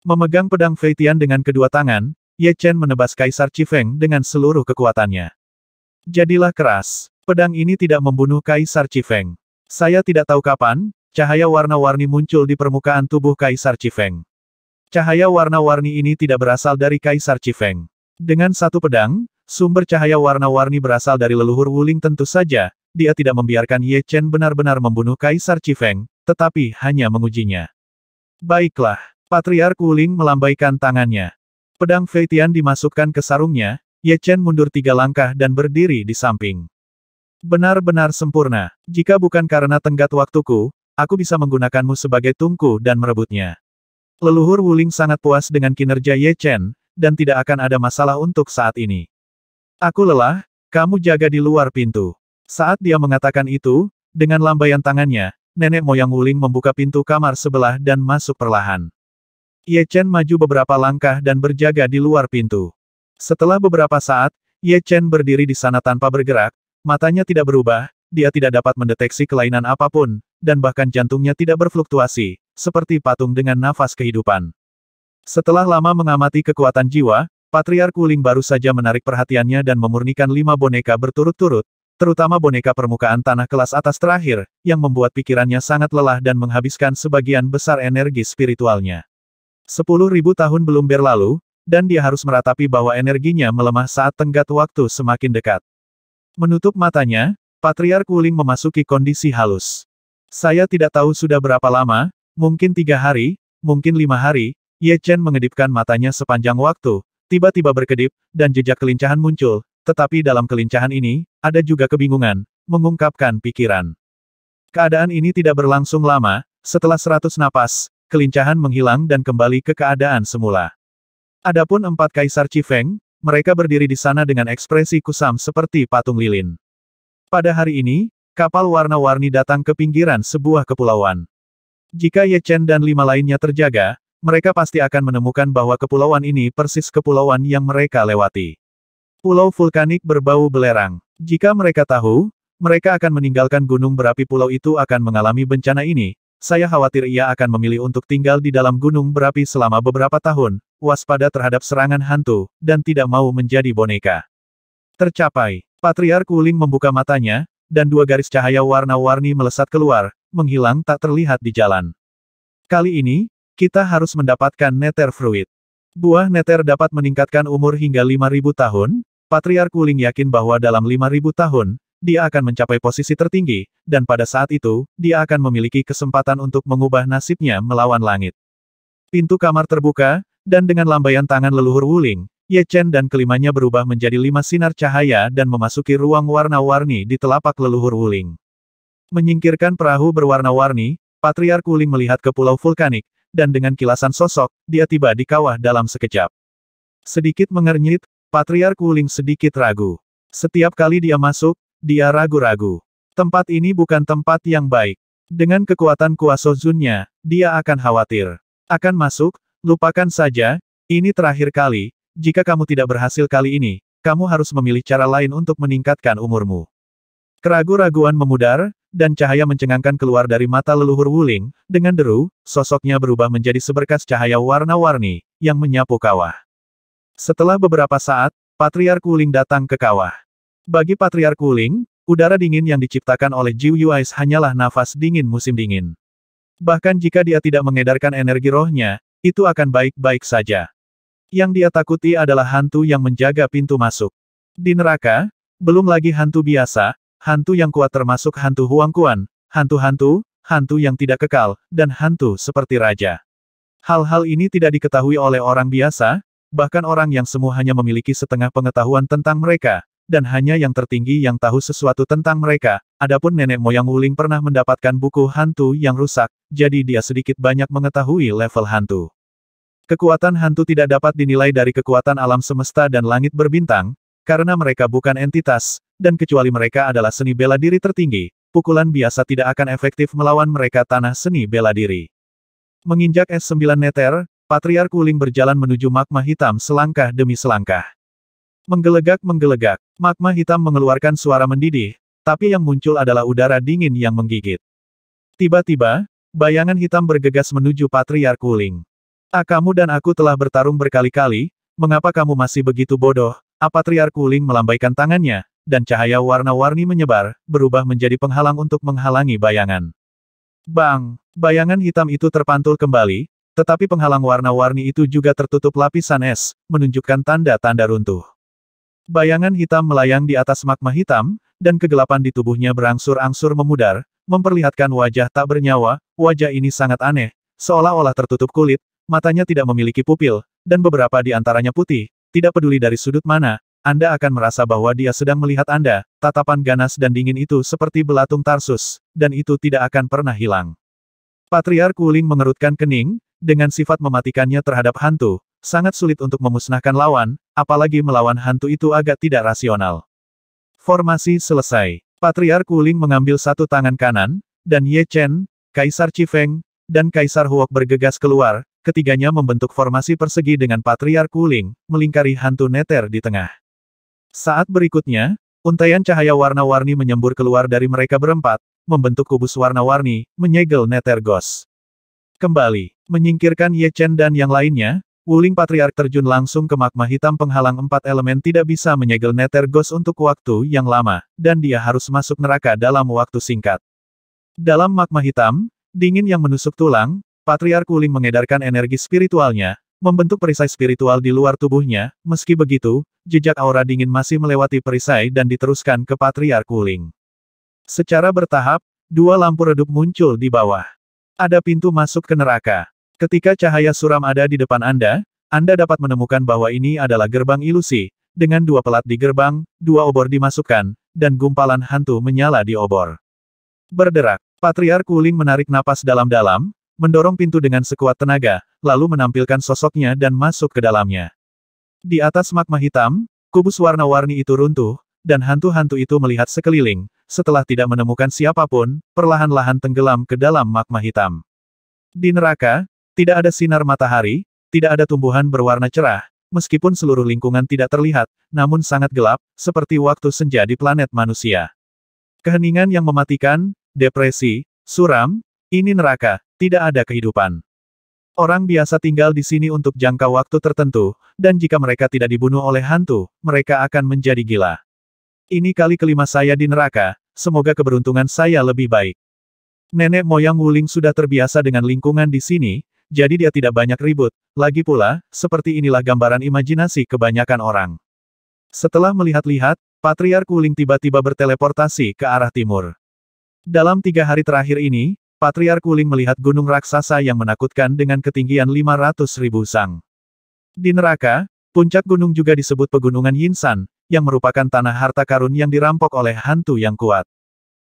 Memegang pedang Fei Tian dengan kedua tangan, Ye Chen menebas Kaisar Chifeng dengan seluruh kekuatannya. Jadilah keras, pedang ini tidak membunuh Kaisar Chifeng. Saya tidak tahu kapan, cahaya warna-warni muncul di permukaan tubuh Kaisar Chifeng. Cahaya warna-warni ini tidak berasal dari Kaisar Chifeng. Dengan satu pedang, sumber cahaya warna-warni berasal dari leluhur Wuling tentu saja, dia tidak membiarkan Ye Chen benar-benar membunuh Kaisar Chifeng, tetapi hanya mengujinya. Baiklah, Patriark Wuling melambaikan tangannya. Pedang Fei Tian dimasukkan ke sarungnya, Ye Chen mundur 3 langkah dan berdiri di samping. Benar-benar sempurna. Jika bukan karena tenggat waktuku, aku bisa menggunakanmu sebagai tungku dan merebutnya. Leluhur Wuling sangat puas dengan kinerja Ye Chen, dan tidak akan ada masalah untuk saat ini. Aku lelah, kamu jaga di luar pintu. Saat dia mengatakan itu, dengan lambaian tangannya, nenek moyang Wuling membuka pintu kamar sebelah dan masuk perlahan. Ye Chen maju beberapa langkah dan berjaga di luar pintu. Setelah beberapa saat, Ye Chen berdiri di sana tanpa bergerak, matanya tidak berubah, dia tidak dapat mendeteksi kelainan apapun, dan bahkan jantungnya tidak berfluktuasi, seperti patung dengan nafas kehidupan. Setelah lama mengamati kekuatan jiwa, Patriark Wuling baru saja menarik perhatiannya dan memurnikan 5 boneka berturut-turut, terutama boneka permukaan tanah kelas atas terakhir, yang membuat pikirannya sangat lelah dan menghabiskan sebagian besar energi spiritualnya. 10.000 tahun belum berlalu, dan dia harus meratapi bahwa energinya melemah saat tenggat waktu semakin dekat. Menutup matanya, Patriark Wuling memasuki kondisi halus. Saya tidak tahu sudah berapa lama, mungkin 3 hari, mungkin 5 hari, Ye Chen mengedipkan matanya sepanjang waktu, tiba-tiba berkedip, dan jejak kelincahan muncul, tetapi dalam kelincahan ini, ada juga kebingungan, mengungkapkan pikiran. Keadaan ini tidak berlangsung lama, setelah 100 napas, kelincahan menghilang dan kembali ke keadaan semula. Adapun 4 Kaisar Chifeng, mereka berdiri di sana dengan ekspresi kusam seperti patung lilin. Pada hari ini, kapal warna-warni datang ke pinggiran sebuah kepulauan. Jika Ye Chen dan 5 lainnya terjaga, mereka pasti akan menemukan bahwa kepulauan ini persis kepulauan yang mereka lewati. Pulau vulkanik berbau belerang. Jika mereka tahu, mereka akan meninggalkan gunung berapi pulau itu akan mengalami bencana ini. Saya khawatir ia akan memilih untuk tinggal di dalam gunung berapi selama beberapa tahun, waspada terhadap serangan hantu, dan tidak mau menjadi boneka. Tercapai. Patriark Wuling membuka matanya, dan 2 garis cahaya warna-warni melesat keluar, menghilang tak terlihat di jalan. Kali ini, kita harus mendapatkan Nether Fruit. Buah Nether dapat meningkatkan umur hingga 5.000 tahun, Patriark Wuling yakin bahwa dalam 5.000 tahun, dia akan mencapai posisi tertinggi, dan pada saat itu, dia akan memiliki kesempatan untuk mengubah nasibnya melawan langit. Pintu kamar terbuka, dan dengan lambaian tangan leluhur Wuling, Ye Chen dan kelimanya berubah menjadi 5 sinar cahaya dan memasuki ruang warna-warni di telapak leluhur Wuling. Menyingkirkan perahu berwarna-warni, Patriark Wuling melihat ke pulau vulkanik, dan dengan kilasan sosok, dia tiba di kawah dalam sekejap. Sedikit mengernyit, Patriark Wuling sedikit ragu. Setiap kali dia masuk, dia ragu-ragu. Tempat ini bukan tempat yang baik. Dengan kekuatan kuasa Zunnya, dia akan khawatir. Akan masuk, lupakan saja, ini terakhir kali, jika kamu tidak berhasil kali ini, kamu harus memilih cara lain untuk meningkatkan umurmu. Keragu-raguan memudar, dan cahaya mencengangkan keluar dari mata leluhur Wuling, dengan deru, sosoknya berubah menjadi seberkas cahaya warna-warni, yang menyapu kawah. Setelah beberapa saat, Patriark Wuling datang ke kawah. Bagi Patriark Wuling, udara dingin yang diciptakan oleh Jiu Yuais hanyalah nafas dingin musim dingin. Bahkan jika dia tidak mengedarkan energi rohnya, itu akan baik-baik saja. Yang dia takuti adalah hantu yang menjaga pintu masuk. Di neraka, belum lagi hantu biasa, hantu yang kuat termasuk hantu Huang Quan, hantu-hantu, hantu yang tidak kekal, dan hantu seperti raja. Hal-hal ini tidak diketahui oleh orang biasa, bahkan orang yang semu hanya memiliki setengah pengetahuan tentang mereka, dan hanya yang tertinggi yang tahu sesuatu tentang mereka, adapun nenek moyang Wuling pernah mendapatkan buku hantu yang rusak, jadi dia sedikit banyak mengetahui level hantu. Kekuatan hantu tidak dapat dinilai dari kekuatan alam semesta dan langit berbintang, karena mereka bukan entitas, dan kecuali mereka adalah seni bela diri tertinggi, pukulan biasa tidak akan efektif melawan mereka tanah seni bela diri. Menginjak S9 Nether, Patriark Wuling berjalan menuju magma hitam selangkah demi selangkah. Menggelegak-menggelegak, magma hitam mengeluarkan suara mendidih, tapi yang muncul adalah udara dingin yang menggigit. Tiba-tiba, bayangan hitam bergegas menuju Patriark Wuling. Kamu dan aku telah bertarung berkali-kali, mengapa kamu masih begitu bodoh? Patriark Wuling melambaikan tangannya, dan cahaya warna-warni menyebar, berubah menjadi penghalang untuk menghalangi bayangan. Bang! Bayangan hitam itu terpantul kembali, tetapi penghalang warna-warni itu juga tertutup lapisan es, menunjukkan tanda-tanda runtuh. Bayangan hitam melayang di atas magma hitam, dan kegelapan di tubuhnya berangsur-angsur memudar, memperlihatkan wajah tak bernyawa. Wajah ini sangat aneh, seolah-olah tertutup kulit, matanya tidak memiliki pupil, dan beberapa di antaranya putih. Tidak peduli dari sudut mana, Anda akan merasa bahwa dia sedang melihat Anda. Tatapan ganas dan dingin itu seperti belatung Tarsus, dan itu tidak akan pernah hilang. Patriark Wuling mengerutkan kening, dengan sifat mematikannya terhadap hantu, sangat sulit untuk memusnahkan lawan, apalagi melawan hantu itu agak tidak rasional. Formasi selesai. Patriark Wuling mengambil satu tangan kanan, dan Ye Chen, Kaisar Chifeng, dan Kaisar Huok bergegas keluar, ketiganya membentuk formasi persegi dengan Patriark Wuling, melingkari hantu Nether di tengah. Saat berikutnya, untaian cahaya warna-warni menyembur keluar dari mereka berempat, membentuk kubus warna-warni, menyegel Nether Ghost. Kembali, menyingkirkan Ye Chen dan yang lainnya, Wuling Patriark terjun langsung ke magma hitam penghalang empat elemen tidak bisa menyegel Nether Ghost untuk waktu yang lama, dan dia harus masuk neraka dalam waktu singkat. Dalam magma hitam, dingin yang menusuk tulang, Patriark Wuling mengedarkan energi spiritualnya, membentuk perisai spiritual di luar tubuhnya. Meski begitu, jejak aura dingin masih melewati perisai dan diteruskan ke Patriark Wuling. Secara bertahap, dua lampu redup muncul di bawah. Ada pintu masuk ke neraka. Ketika cahaya suram ada di depan Anda dapat menemukan bahwa ini adalah gerbang ilusi, dengan dua pelat di gerbang, dua obor dimasukkan, dan gumpalan hantu menyala di obor. Berderak, Patriark Wuling menarik napas dalam-dalam, mendorong pintu dengan sekuat tenaga, lalu menampilkan sosoknya dan masuk ke dalamnya. Di atas magma hitam, kubus warna-warni itu runtuh, dan hantu-hantu itu melihat sekeliling, setelah tidak menemukan siapapun, perlahan-lahan tenggelam ke dalam magma hitam. Di neraka, tidak ada sinar matahari, tidak ada tumbuhan berwarna cerah, meskipun seluruh lingkungan tidak terlihat, namun sangat gelap, seperti waktu senja di planet manusia. Keheningan yang mematikan, depresi, suram, ini neraka, tidak ada kehidupan. Orang biasa tinggal di sini untuk jangka waktu tertentu, dan jika mereka tidak dibunuh oleh hantu, mereka akan menjadi gila. Ini kali kelima saya di neraka, semoga keberuntungan saya lebih baik. Nenek moyang Wuling sudah terbiasa dengan lingkungan di sini, jadi dia tidak banyak ribut. Lagi pula, seperti inilah gambaran imajinasi kebanyakan orang. Setelah melihat-lihat, Patriark Wuling tiba-tiba berteleportasi ke arah timur. Dalam 3 hari terakhir ini, Patriark Wuling melihat gunung raksasa yang menakutkan dengan ketinggian 500.000 sang. Di neraka, puncak gunung juga disebut Pegunungan Yinsan, yang merupakan tanah harta karun yang dirampok oleh hantu yang kuat.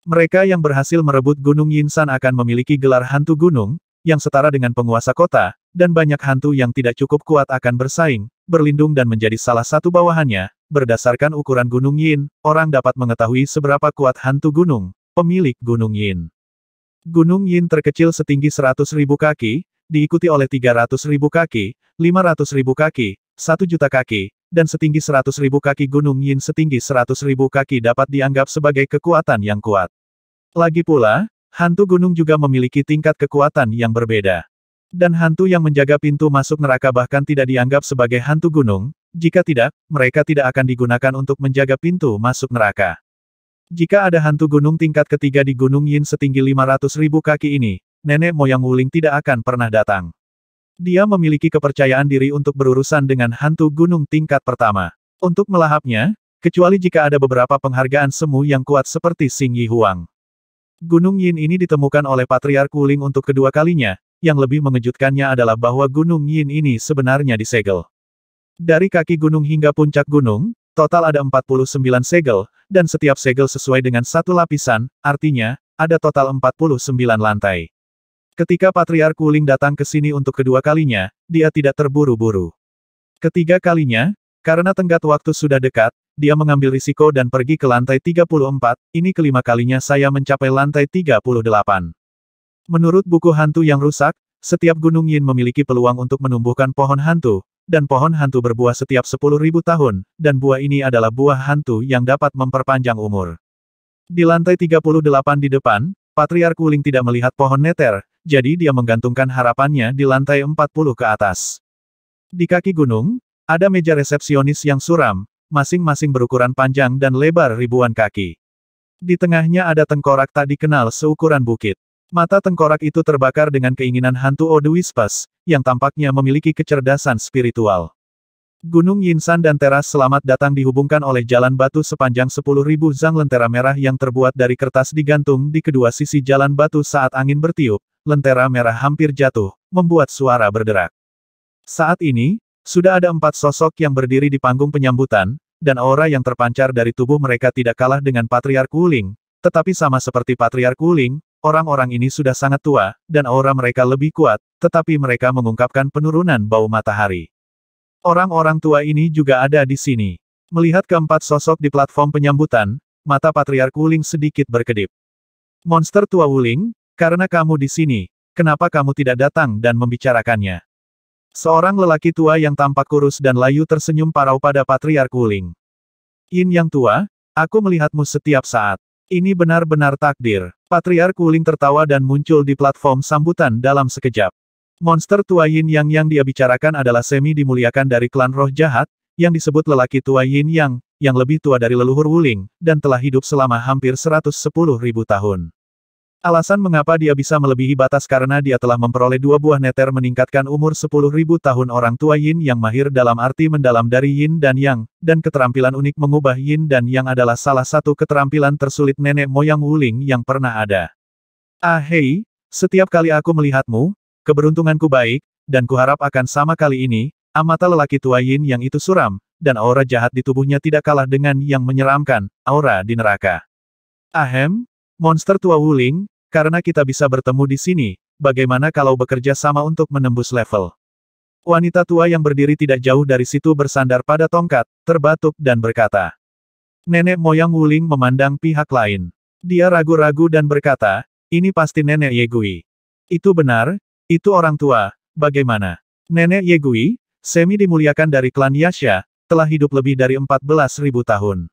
Mereka yang berhasil merebut Gunung Yinsan akan memiliki gelar hantu gunung, yang setara dengan penguasa kota, dan banyak hantu yang tidak cukup kuat akan bersaing, berlindung dan menjadi salah satu bawahannya. Berdasarkan ukuran Gunung Yin, orang dapat mengetahui seberapa kuat hantu gunung, pemilik Gunung Yin. Gunung Yin terkecil setinggi 100.000 kaki, diikuti oleh 300.000 kaki, 500.000 kaki, 1 juta kaki, dan setinggi 100.000 kaki. Gunung Yin setinggi 100.000 kaki dapat dianggap sebagai kekuatan yang kuat. Lagi pula, hantu gunung juga memiliki tingkat kekuatan yang berbeda. Dan hantu yang menjaga pintu masuk neraka bahkan tidak dianggap sebagai hantu gunung, jika tidak, mereka tidak akan digunakan untuk menjaga pintu masuk neraka. Jika ada hantu gunung tingkat ketiga di Gunung Yin setinggi 500.000 kaki ini, nenek moyang Wuling tidak akan pernah datang. Dia memiliki kepercayaan diri untuk berurusan dengan hantu gunung tingkat pertama. Untuk melahapnya, kecuali jika ada beberapa penghargaan semu yang kuat seperti Xing Yi Huang. Gunung Yin ini ditemukan oleh Patriark Wuling untuk kedua kalinya, yang lebih mengejutkannya adalah bahwa Gunung Yin ini sebenarnya disegel. Dari kaki gunung hingga puncak gunung, total ada 49 segel, dan setiap segel sesuai dengan satu lapisan, artinya, ada total 49 lantai. Ketika Patriark Wuling datang ke sini untuk kedua kalinya, dia tidak terburu-buru. Ketiga kalinya, karena tenggat waktu sudah dekat, dia mengambil risiko dan pergi ke lantai 34, ini kelima kalinya saya mencapai lantai 38. Menurut buku hantu yang rusak, setiap gunung yin memiliki peluang untuk menumbuhkan pohon hantu, dan pohon hantu berbuah setiap 10.000 tahun, dan buah ini adalah buah hantu yang dapat memperpanjang umur. Di lantai 38 di depan, Patriark Wuling tidak melihat pohon neter, jadi dia menggantungkan harapannya di lantai 40 ke atas. Di kaki gunung, ada meja resepsionis yang suram, masing-masing berukuran panjang dan lebar ribuan kaki. Di tengahnya ada tengkorak tak dikenal seukuran bukit. Mata tengkorak itu terbakar dengan keinginan hantu Odewispas, yang tampaknya memiliki kecerdasan spiritual. Gunung Yinsan dan teras selamat datang dihubungkan oleh jalan batu sepanjang 10.000 zang lentera merah yang terbuat dari kertas digantung di kedua sisi jalan batu saat angin bertiup, lentera merah hampir jatuh, membuat suara berderak. Saat ini, sudah ada 4 sosok yang berdiri di panggung penyambutan, dan aura yang terpancar dari tubuh mereka tidak kalah dengan Patriark Wuling, tetapi sama seperti Patriark Wuling, orang-orang ini sudah sangat tua, dan aura mereka lebih kuat, tetapi mereka mengungkapkan penurunan bau matahari. Orang-orang tua ini juga ada di sini. Melihat keempat sosok di platform penyambutan, mata Patriark Wuling sedikit berkedip. Monster tua Wuling, karena kamu di sini, kenapa kamu tidak datang dan membicarakannya? Seorang lelaki tua yang tampak kurus dan layu tersenyum parau pada Patriark Wuling. Yin yang tua, aku melihatmu setiap saat. Ini benar-benar takdir. Patriark Wuling tertawa dan muncul di platform sambutan dalam sekejap. Monster tua Yin yang dia bicarakan adalah semi dimuliakan dari klan roh jahat, yang disebut lelaki tua Yin yang lebih tua dari leluhur Wuling, dan telah hidup selama hampir 110.000 tahun. Alasan mengapa dia bisa melebihi batas karena dia telah memperoleh 2 buah neter meningkatkan umur 10.000 tahun orang tua Yin yang mahir dalam arti mendalam dari Yin dan Yang, dan keterampilan unik mengubah Yin dan Yang adalah salah satu keterampilan tersulit nenek moyang Wuling yang pernah ada. Ah hei, setiap kali aku melihatmu, keberuntunganku baik, dan kuharap akan sama kali ini, mata lelaki tua Yin yang itu suram, dan aura jahat di tubuhnya tidak kalah dengan yang menyeramkan, aura di neraka. Ahem, monster tua Wuling, karena kita bisa bertemu di sini, bagaimana kalau bekerja sama untuk menembus level? Wanita tua yang berdiri tidak jauh dari situ bersandar pada tongkat, terbatuk dan berkata. Nenek moyang Wuling memandang pihak lain. Dia ragu-ragu dan berkata, ini pasti Nenek Yegui. Itu benar, itu orang tua, bagaimana? Nenek Yegui, semi dimuliakan dari klan Yasha, telah hidup lebih dari 14.000 tahun.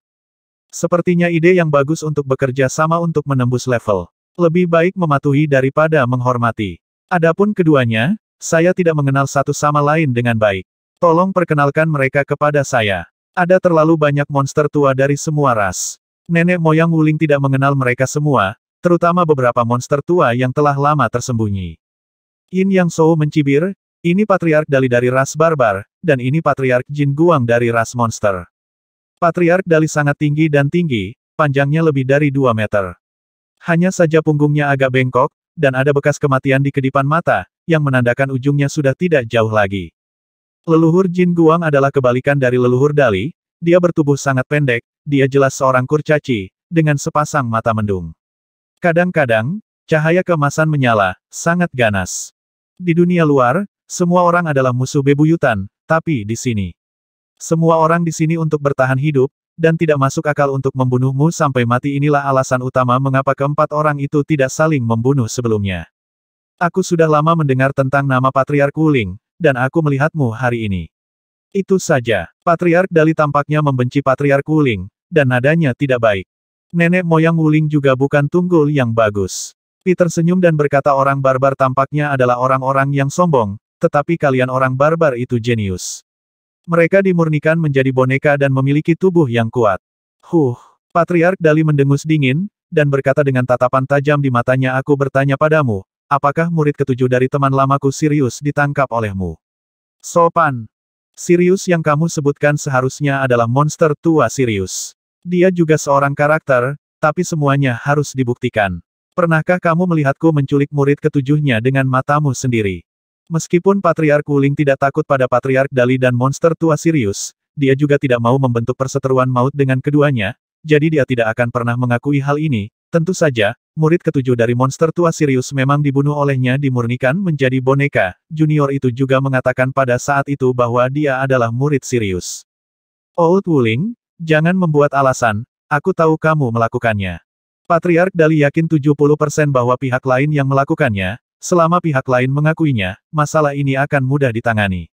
Sepertinya ide yang bagus untuk bekerja sama untuk menembus level. Lebih baik mematuhi daripada menghormati. Adapun keduanya, saya tidak mengenal satu sama lain dengan baik. Tolong perkenalkan mereka kepada saya. Ada terlalu banyak monster tua dari semua ras. Nenek moyang Wuling tidak mengenal mereka semua, terutama beberapa monster tua yang telah lama tersembunyi. Yin Yang Shou mencibir, ini Patriark Dali dari ras barbar, dan ini Patriark Jin Guang dari ras monster. Patriark Dali sangat tinggi dan tinggi, panjangnya lebih dari 2 meter. Hanya saja punggungnya agak bengkok, dan ada bekas kematian di kedipan mata, yang menandakan ujungnya sudah tidak jauh lagi. Leluhur Jin Guang adalah kebalikan dari leluhur Dali, dia bertubuh sangat pendek, dia jelas seorang kurcaci, dengan sepasang mata mendung. Kadang-kadang, cahaya keemasan menyala, sangat ganas. Di dunia luar, semua orang adalah musuh bebuyutan, tapi di sini. Semua orang di sini untuk bertahan hidup, dan tidak masuk akal untuk membunuhmu sampai mati. Inilah alasan utama mengapa keempat orang itu tidak saling membunuh sebelumnya. Aku sudah lama mendengar tentang nama Patriark Wuling, dan aku melihatmu hari ini. Itu saja. Patriark Dali tampaknya membenci Patriark Wuling, dan nadanya tidak baik. Nenek moyang Wuling juga bukan tunggul yang bagus. Peter senyum dan berkata orang barbar tampaknya adalah orang-orang yang sombong, tetapi kalian orang barbar itu jenius. Mereka dimurnikan menjadi boneka dan memiliki tubuh yang kuat. Patriark Dali mendengus dingin, dan berkata dengan tatapan tajam di matanya, aku bertanya padamu, apakah murid ketujuh dari teman lamaku Sirius ditangkap olehmu? Sopan. Sirius yang kamu sebutkan seharusnya adalah monster tua Sirius. Dia juga seorang karakter, tapi semuanya harus dibuktikan. Pernahkah kamu melihatku menculik murid ketujuhnya dengan matamu sendiri? Meskipun Patriark Wuling tidak takut pada Patriark Dali dan monster tua Sirius, dia juga tidak mau membentuk perseteruan maut dengan keduanya, jadi dia tidak akan pernah mengakui hal ini. Tentu saja, murid ketujuh dari monster tua Sirius memang dibunuh olehnya dimurnikan menjadi boneka. Junior itu juga mengatakan pada saat itu bahwa dia adalah murid Sirius. Old Wuling, jangan membuat alasan, aku tahu kamu melakukannya. Patriark Dali yakin 70% bahwa pihak lain yang melakukannya, selama pihak lain mengakuinya, masalah ini akan mudah ditangani.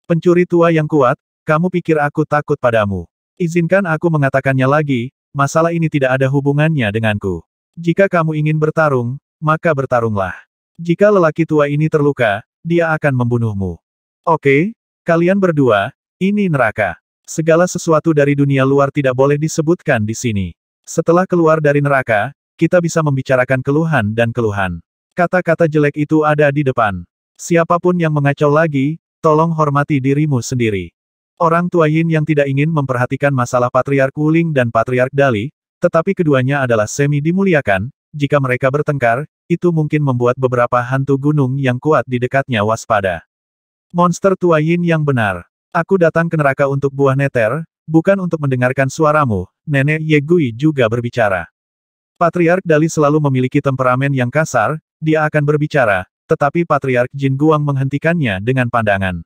Pencuri tua yang kuat, kamu pikir aku takut padamu? Izinkan aku mengatakannya lagi, masalah ini tidak ada hubungannya denganku. Jika kamu ingin bertarung, maka bertarunglah. Jika lelaki tua ini terluka, dia akan membunuhmu. Oke, kalian berdua, ini neraka. Segala sesuatu dari dunia luar tidak boleh disebutkan di sini. Setelah keluar dari neraka, kita bisa membicarakan keluhan dan keluhan. Kata-kata jelek itu ada di depan. Siapapun yang mengacau lagi, tolong hormati dirimu sendiri. Orang tua Yin yang tidak ingin memperhatikan masalah Patriark Wuling dan Patriark Dali, tetapi keduanya adalah semi dimuliakan, jika mereka bertengkar, itu mungkin membuat beberapa hantu gunung yang kuat di dekatnya waspada. Monster tua Yin yang benar. Aku datang ke neraka untuk buah neter, bukan untuk mendengarkan suaramu, Nenek Ye Gui juga berbicara. Patriark Dali selalu memiliki temperamen yang kasar, dia akan berbicara, tetapi Patriark Jin Guang menghentikannya dengan pandangan.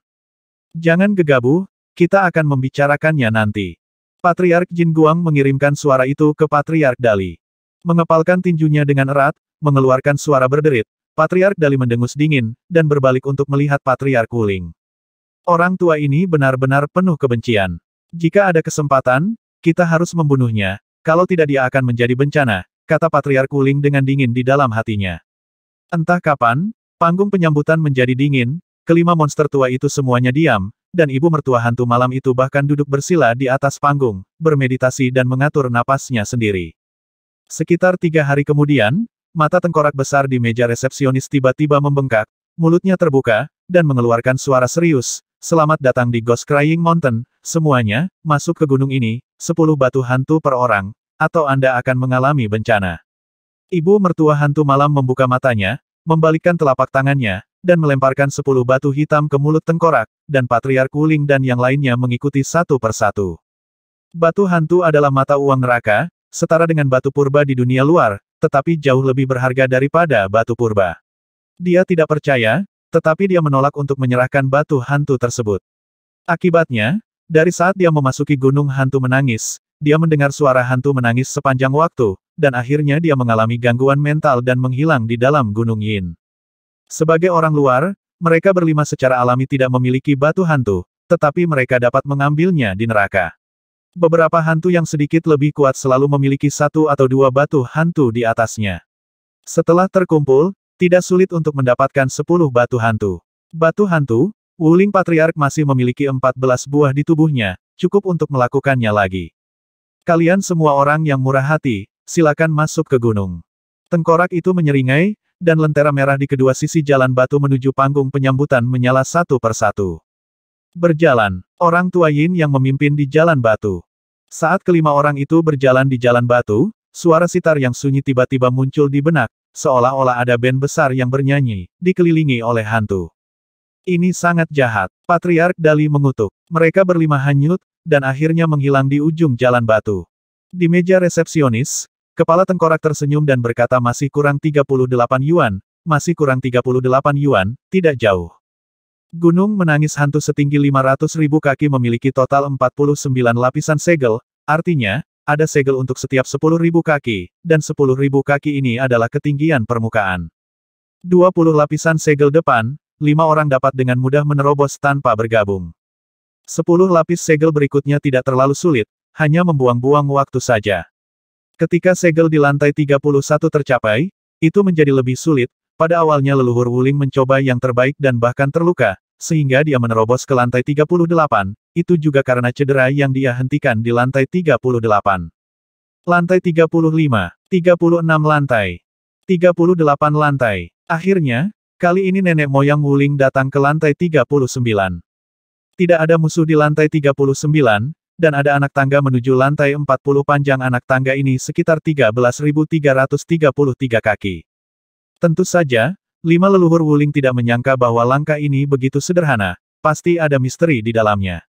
Jangan gegabah, kita akan membicarakannya nanti. Patriark Jin Guang mengirimkan suara itu ke Patriark Dali. Mengepalkan tinjunya dengan erat, mengeluarkan suara berderit, Patriark Dali mendengus dingin, dan berbalik untuk melihat Patriark Wuling. Orang tua ini benar-benar penuh kebencian. Jika ada kesempatan, kita harus membunuhnya, kalau tidak dia akan menjadi bencana, kata Patriark Wuling dengan dingin di dalam hatinya. Entah kapan, panggung penyambutan menjadi dingin, kelima monster tua itu semuanya diam, dan ibu mertua hantu malam itu bahkan duduk bersila di atas panggung, bermeditasi dan mengatur napasnya sendiri. Sekitar 3 hari kemudian, mata tengkorak besar di meja resepsionis tiba-tiba membengkak, mulutnya terbuka, dan mengeluarkan suara serius, selamat datang di Ghost Crying Mountain, semuanya, masuk ke gunung ini, 10 batu hantu per orang, atau Anda akan mengalami bencana. Ibu mertua hantu malam membuka matanya, membalikkan telapak tangannya, dan melemparkan 10 batu hitam ke mulut tengkorak, dan Patriark Wuling dan yang lainnya mengikuti satu persatu. Batu hantu adalah mata uang neraka, setara dengan batu purba di dunia luar, tetapi jauh lebih berharga daripada batu purba. Dia tidak percaya, tetapi dia menolak untuk menyerahkan batu hantu tersebut. Akibatnya, dari saat dia memasuki gunung hantu menangis, dia mendengar suara hantu menangis sepanjang waktu, dan akhirnya dia mengalami gangguan mental dan menghilang di dalam gunung Yin. Sebagai orang luar, mereka berlima secara alami tidak memiliki batu hantu, tetapi mereka dapat mengambilnya di neraka. Beberapa hantu yang sedikit lebih kuat selalu memiliki 1 atau 2 batu hantu di atasnya. Setelah terkumpul, tidak sulit untuk mendapatkan 10 batu hantu. Batu hantu, Wuling Patriark masih memiliki 14 buah di tubuhnya, cukup untuk melakukannya lagi. Kalian semua orang yang murah hati, silakan masuk ke gunung. Tengkorak itu menyeringai, dan lentera merah di kedua sisi jalan batu menuju panggung penyambutan menyala satu persatu. Berjalan, orang tua Yin yang memimpin di jalan batu. Saat kelima orang itu berjalan di jalan batu, suara sitar yang sunyi tiba-tiba muncul di benak, seolah-olah ada band besar yang bernyanyi, dikelilingi oleh hantu. Ini sangat jahat, Patriark Dali mengutuk. Mereka berlima hanyut, dan akhirnya menghilang di ujung jalan batu. Di meja resepsionis, kepala tengkorak tersenyum dan berkata masih kurang 38 yuan, masih kurang 38 yuan, tidak jauh. Gunung menangis hantu setinggi 500.000 kaki memiliki total 49 lapisan segel, artinya, ada segel untuk setiap 10.000 kaki, dan 10.000 kaki ini adalah ketinggian permukaan. 20 lapisan segel depan, 5 orang dapat dengan mudah menerobos tanpa bergabung. 10 lapis segel berikutnya tidak terlalu sulit, hanya membuang-buang waktu saja. Ketika segel di lantai 31 tercapai, itu menjadi lebih sulit, pada awalnya leluhur Wuling mencoba yang terbaik dan bahkan terluka, sehingga dia menerobos ke lantai 38, itu juga karena cedera yang dia hentikan di lantai 38. Lantai 35, 36 lantai, 38 lantai. Akhirnya, kali ini nenek moyang Wuling datang ke lantai 39. Tidak ada musuh di lantai 39, dan ada anak tangga menuju lantai 40 panjang anak tangga ini sekitar 13.333 kaki. Tentu saja, 5 leluhur Wuling tidak menyangka bahwa langkah ini begitu sederhana, pasti ada misteri di dalamnya.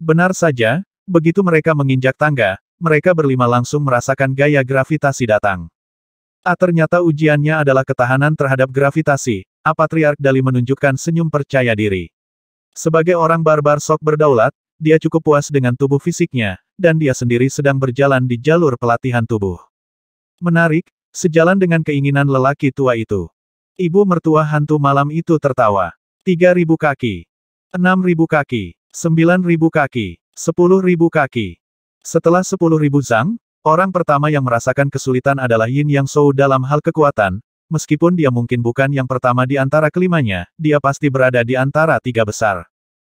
Benar saja, begitu mereka menginjak tangga, mereka berlima langsung merasakan gaya gravitasi datang. Ternyata ujiannya adalah ketahanan terhadap gravitasi. Patriark Dali menunjukkan senyum percaya diri. Sebagai orang barbar sok berdaulat, dia cukup puas dengan tubuh fisiknya, dan dia sendiri sedang berjalan di jalur pelatihan tubuh. Menarik, sejalan dengan keinginan lelaki tua itu. Ibu mertua hantu malam itu tertawa. 3.000 kaki. 6.000 kaki. 9.000 kaki. 10.000 kaki. Setelah 10.000 zang, orang pertama yang merasakan kesulitan adalah Yin Yang Shou dalam hal kekuatan. Meskipun dia mungkin bukan yang pertama di antara kelimanya, dia pasti berada di antara tiga besar.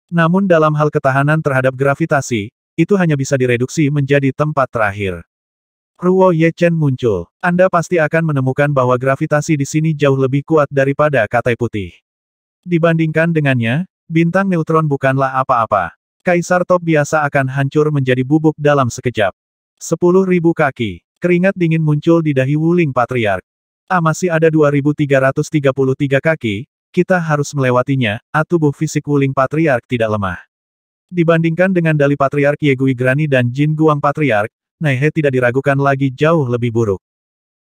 Namun dalam hal ketahanan terhadap gravitasi, itu hanya bisa direduksi menjadi tempat terakhir. Ruo Ye Chen muncul. Anda pasti akan menemukan bahwa gravitasi di sini jauh lebih kuat daripada katai putih. Dibandingkan dengannya, bintang neutron bukanlah apa-apa. Kaisar top biasa akan hancur menjadi bubuk dalam sekejap. 10.000 kaki. Keringat dingin muncul di dahi Wuling Patriark. Masih ada 2.333 kaki, kita harus melewatinya. Tubuh fisik Wuling Patriark tidak lemah. Dibandingkan dengan Dali Patriark Yegui Grani dan Jin Guang Patriark, Naihe tidak diragukan lagi jauh lebih buruk.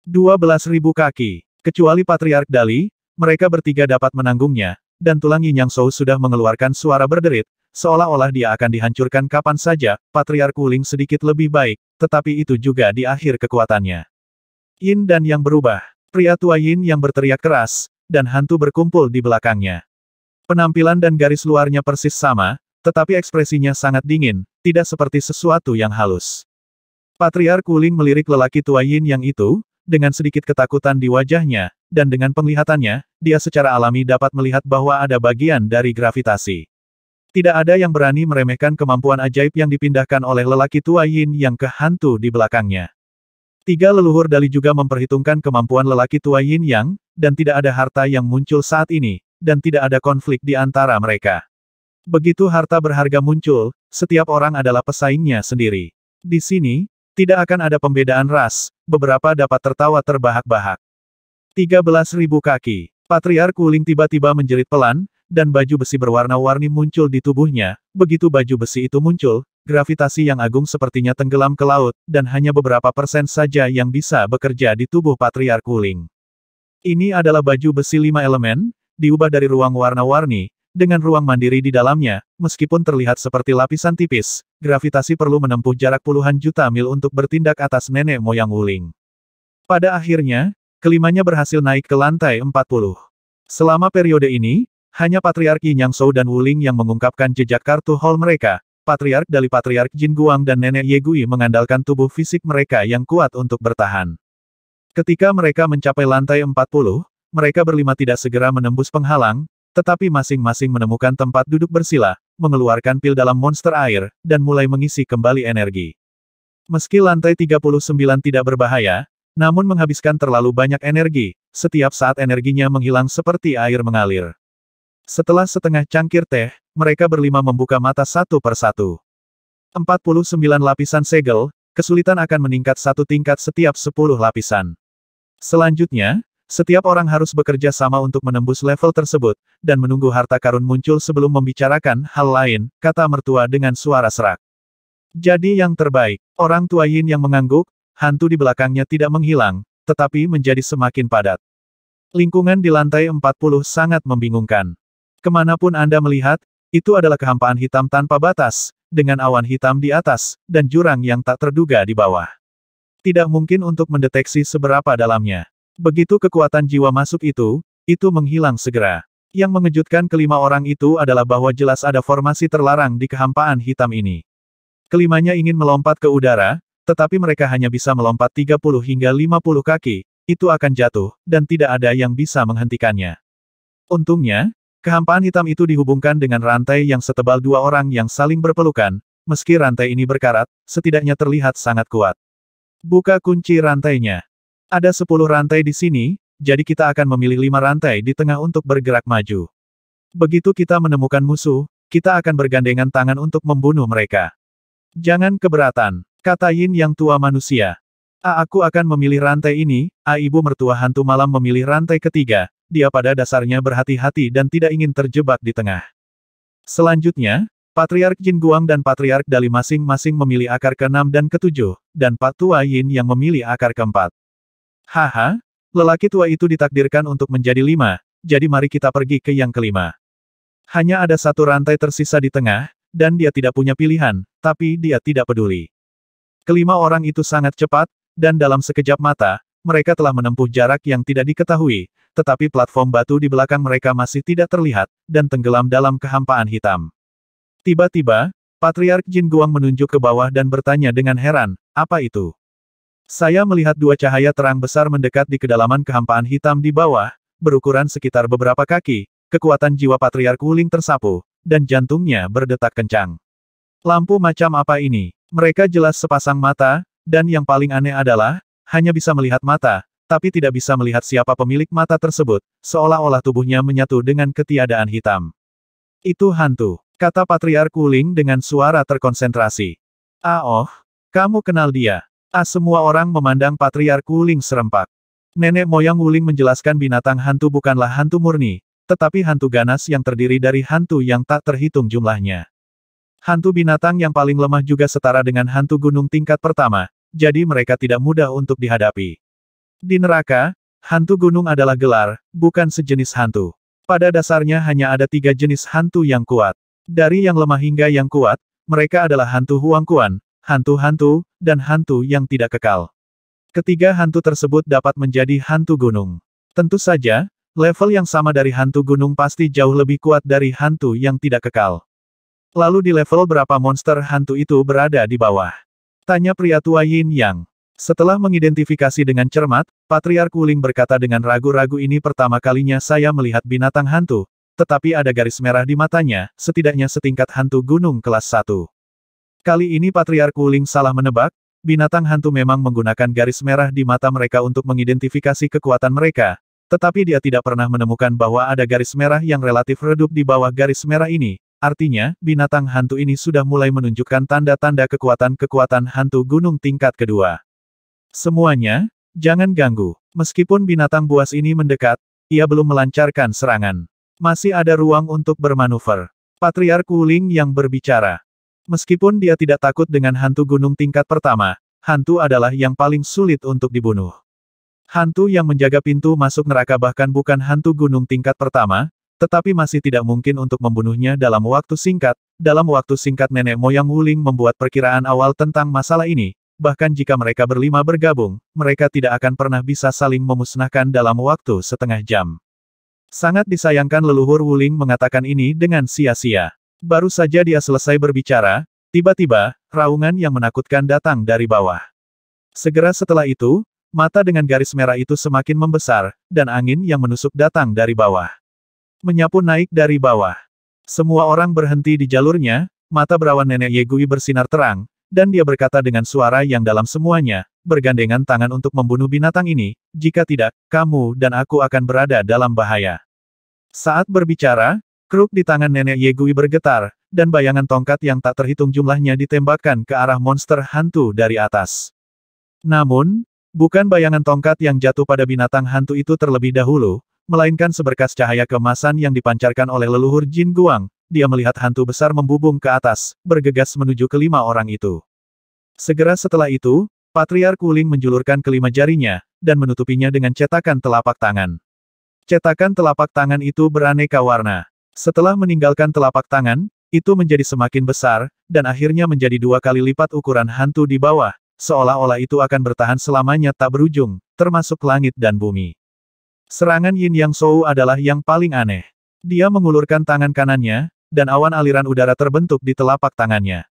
12.000 kaki. Kecuali Patriark Dali, mereka bertiga dapat menanggungnya, dan tulang Yin Yang Shou sudah mengeluarkan suara berderit, seolah-olah dia akan dihancurkan kapan saja. Patriark Wuling sedikit lebih baik, tetapi itu juga di akhir kekuatannya. Yin dan Yang berubah. Pria tua Yin yang berteriak keras, dan hantu berkumpul di belakangnya. Penampilan dan garis luarnya persis sama, tetapi ekspresinya sangat dingin, tidak seperti sesuatu yang halus. Patriark Wuling melirik lelaki tua Yin yang itu, dengan sedikit ketakutan di wajahnya, dan dengan penglihatannya, dia secara alami dapat melihat bahwa ada bagian dari gravitasi. Tidak ada yang berani meremehkan kemampuan ajaib yang dipindahkan oleh lelaki tua Yin yang ke hantu di belakangnya. Tiga leluhur Dali juga memperhitungkan kemampuan lelaki tua Yin Yang, dan tidak ada harta yang muncul saat ini, dan tidak ada konflik di antara mereka. Begitu harta berharga muncul, setiap orang adalah pesaingnya sendiri. Di sini, tidak akan ada pembedaan ras, beberapa dapat tertawa terbahak-bahak. 13.000 kaki. Patriark Wuling tiba-tiba menjerit pelan, dan baju besi berwarna-warni muncul di tubuhnya. Begitu baju besi itu muncul, gravitasi yang agung sepertinya tenggelam ke laut, dan hanya beberapa persen saja yang bisa bekerja di tubuh Patriark Wuling. Ini adalah baju besi 5 elemen, diubah dari ruang warna-warni, dengan ruang mandiri di dalamnya, meskipun terlihat seperti lapisan tipis, gravitasi perlu menempuh jarak puluhan juta mil untuk bertindak atas nenek moyang Wuling. Pada akhirnya, kelimanya berhasil naik ke lantai 40. Selama periode ini, hanya Patriark Yin Yang Shou dan Wuling yang mengungkapkan jejak kartu hall mereka. Patriark Dali Patriark Jin Guang dan Nenek Yegui mengandalkan tubuh fisik mereka yang kuat untuk bertahan. Ketika mereka mencapai lantai 40, mereka berlima tidak segera menembus penghalang, tetapi masing-masing menemukan tempat duduk bersila, mengeluarkan pil dalam monster air, dan mulai mengisi kembali energi. Meski lantai 39 tidak berbahaya, namun menghabiskan terlalu banyak energi, setiap saat energinya menghilang seperti air mengalir. Setelah setengah cangkir teh, mereka berlima membuka mata satu per satu. 49 lapisan segel, kesulitan akan meningkat satu tingkat setiap 10 lapisan. Selanjutnya, setiap orang harus bekerja sama untuk menembus level tersebut, dan menunggu harta karun muncul sebelum membicarakan hal lain, kata mertua dengan suara serak. Jadi yang terbaik, orang tua Yin yang mengangguk, hantu di belakangnya tidak menghilang, tetapi menjadi semakin padat. Lingkungan di lantai 40 sangat membingungkan. Kemanapun Anda melihat, itu adalah kehampaan hitam tanpa batas, dengan awan hitam di atas, dan jurang yang tak terduga di bawah. Tidak mungkin untuk mendeteksi seberapa dalamnya. Begitu kekuatan jiwa masuk itu menghilang segera. Yang mengejutkan kelima orang itu adalah bahwa jelas ada formasi terlarang di kehampaan hitam ini. Kelimanya ingin melompat ke udara, tetapi mereka hanya bisa melompat 30 hingga 50 kaki, itu akan jatuh, dan tidak ada yang bisa menghentikannya. Untungnya, kehampaan hitam itu dihubungkan dengan rantai yang setebal dua orang yang saling berpelukan, meski rantai ini berkarat, setidaknya terlihat sangat kuat. Buka kunci rantainya. Ada 10 rantai di sini, jadi kita akan memilih 5 rantai di tengah untuk bergerak maju. Begitu kita menemukan musuh, kita akan bergandengan tangan untuk membunuh mereka. Jangan keberatan, kata Yin yang tua manusia. Aku akan memilih rantai ini. Ibu mertua hantu malam memilih rantai ketiga. Dia pada dasarnya berhati-hati dan tidak ingin terjebak di tengah. Selanjutnya, Patriark Jin Guang dan Patriark Dali masing-masing memilih akar ke-6 dan ke-7, dan Pak Tua Yin yang memilih akar ke-4. Haha, lelaki tua itu ditakdirkan untuk menjadi 5, jadi mari kita pergi ke yang ke-5. Hanya ada satu rantai tersisa di tengah, dan dia tidak punya pilihan, tapi dia tidak peduli. Kelima orang itu sangat cepat, dan dalam sekejap mata, mereka telah menempuh jarak yang tidak diketahui, tetapi platform batu di belakang mereka masih tidak terlihat, dan tenggelam dalam kehampaan hitam. Tiba-tiba, Patriark Jin Guang menunjuk ke bawah dan bertanya dengan heran, apa itu? Saya melihat dua cahaya terang besar mendekat di kedalaman kehampaan hitam di bawah, berukuran sekitar beberapa kaki, kekuatan jiwa Patriark Wuling tersapu, dan jantungnya berdetak kencang. Lampu macam apa ini? Mereka jelas sepasang mata, dan yang paling aneh adalah, hanya bisa melihat mata, tapi tidak bisa melihat siapa pemilik mata tersebut, seolah-olah tubuhnya menyatu dengan ketiadaan hitam. Itu hantu, kata Patriark Wuling dengan suara terkonsentrasi. Ah oh, kamu kenal dia. Semua orang memandang Patriark Wuling serempak. Nenek moyang Wuling menjelaskan binatang hantu bukanlah hantu murni, tetapi hantu ganas yang terdiri dari hantu yang tak terhitung jumlahnya. Hantu binatang yang paling lemah juga setara dengan hantu gunung tingkat pertama, jadi mereka tidak mudah untuk dihadapi. Di neraka, hantu gunung adalah gelar, bukan sejenis hantu. Pada dasarnya hanya ada 3 jenis hantu yang kuat. Dari yang lemah hingga yang kuat, mereka adalah hantu Huangquan, hantu-hantu, dan hantu yang tidak kekal. Ketiga hantu tersebut dapat menjadi hantu gunung. Tentu saja, level yang sama dari hantu gunung pasti jauh lebih kuat dari hantu yang tidak kekal. Lalu di level berapa monster hantu itu berada di bawah? Tanya pria tua Yin Yang. Setelah mengidentifikasi dengan cermat, Patriark Wuling berkata dengan ragu-ragu, ini pertama kalinya saya melihat binatang hantu, tetapi ada garis merah di matanya, setidaknya setingkat hantu gunung kelas 1. Kali ini Patriark Wuling salah menebak, binatang hantu memang menggunakan garis merah di mata mereka untuk mengidentifikasi kekuatan mereka, tetapi dia tidak pernah menemukan bahwa ada garis merah yang relatif redup di bawah garis merah ini. Artinya, binatang hantu ini sudah mulai menunjukkan tanda-tanda kekuatan hantu gunung tingkat kedua. Semuanya, jangan ganggu. Meskipun binatang buas ini mendekat, ia belum melancarkan serangan. Masih ada ruang untuk bermanuver. Patriark Wuling yang berbicara. Meskipun dia tidak takut dengan hantu gunung tingkat pertama, hantu adalah yang paling sulit untuk dibunuh. Hantu yang menjaga pintu masuk neraka bahkan bukan hantu gunung tingkat pertama, tetapi masih tidak mungkin untuk membunuhnya dalam waktu singkat. Dalam waktu singkat nenek moyang Wuling membuat perkiraan awal tentang masalah ini, bahkan jika mereka berlima bergabung, mereka tidak akan pernah bisa saling memusnahkan dalam waktu setengah jam. Sangat disayangkan leluhur Wuling mengatakan ini dengan sia-sia. Baru saja dia selesai berbicara, tiba-tiba, raungan yang menakutkan datang dari bawah. Segera setelah itu, mata dengan garis merah itu semakin membesar, dan angin yang menusuk datang dari bawah. Menyapu naik dari bawah. Semua orang berhenti di jalurnya, mata berawan nenek Yegui bersinar terang, dan dia berkata dengan suara yang dalam, semuanya, bergandengan tangan untuk membunuh binatang ini, jika tidak, kamu dan aku akan berada dalam bahaya. Saat berbicara, kruk di tangan nenek Yegui bergetar, dan bayangan tongkat yang tak terhitung jumlahnya ditembakkan ke arah monster hantu dari atas. Namun, bukan bayangan tongkat yang jatuh pada binatang hantu itu terlebih dahulu, melainkan seberkas cahaya keemasan yang dipancarkan oleh leluhur Jin Guang. Dia melihat hantu besar membubung ke atas, bergegas menuju kelima orang itu. Segera setelah itu, Patriark Wuling menjulurkan kelima jarinya, dan menutupinya dengan cetakan telapak tangan. Cetakan telapak tangan itu beraneka warna. Setelah meninggalkan telapak tangan, itu menjadi semakin besar, dan akhirnya menjadi 2 kali lipat ukuran hantu di bawah, seolah-olah itu akan bertahan selamanya tak berujung, termasuk langit dan bumi. Serangan Yin Yang Shou adalah yang paling aneh. Dia mengulurkan tangan kanannya, dan awan aliran udara terbentuk di telapak tangannya.